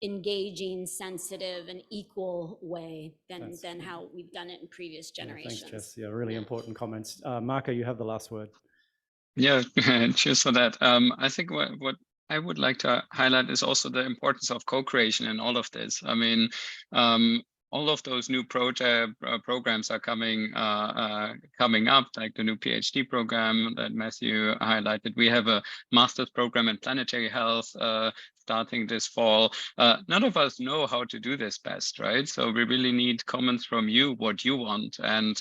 engaging, sensitive, and equal way than how we've done it in previous generations. Thanks, Jess. Yeah, really important comments. Marco, you have the last word. Yeah, cheers for that. I think what I would like to highlight is also the importance of co-creation in all of this. I mean, all of those new programs are coming up, like the new PhD program that Matthew highlighted. We have a master's program in planetary health starting this fall. None of us know how to do this best, right? So we really need comments from you, what you want, and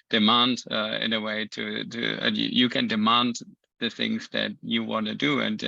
demand in a way you can demand the things that you want to do and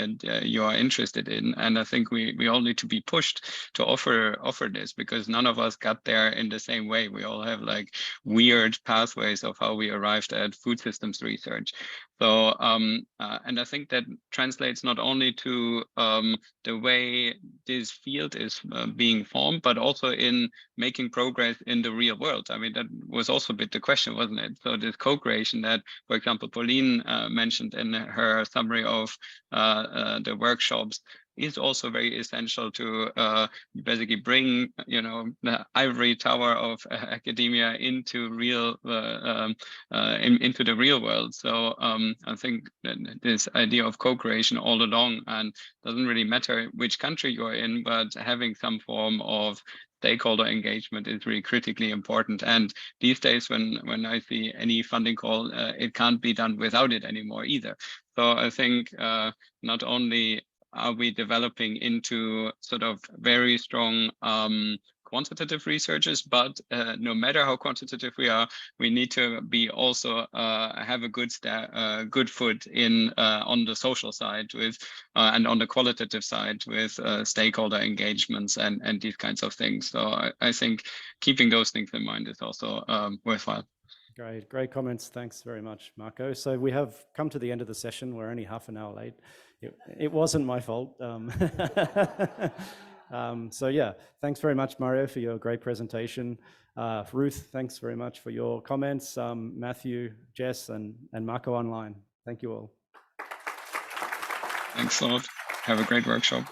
you are interested in. And I think we all need to be pushed to offer this, because none of us got there in the same way. We all have like weird pathways of how we arrived at food systems research. So, and I think that translates not only to the way this field is being formed, but also in making progress in the real world. I mean, that was also a bit the question, wasn't it? So this co-creation that, for example, Pauline mentioned in her summary of the workshops is also very essential to basically bring, the ivory tower of academia into into the real world. So I think that this idea of co-creation all along, and doesn't really matter which country you're in, but having some form of stakeholder engagement is really critically important. And these days, when I see any funding call, it can't be done without it anymore either. So I think not only are we developing into sort of very strong quantitative researchers, but no matter how quantitative we are, we need to be also have a good foot in on the social side with and on the qualitative side with stakeholder engagements and these kinds of things. So I think keeping those things in mind is also worthwhile. Great comments. Thanks very much, Marco. So we have come to the end of the session. We're only half an hour late. It wasn't my fault. So yeah, thanks very much, Mario, for your great presentation. Ruth, thanks very much for your comments. Matthew, Jess, and Marco online. Thank you all. Thanks a lot. Have a great workshop.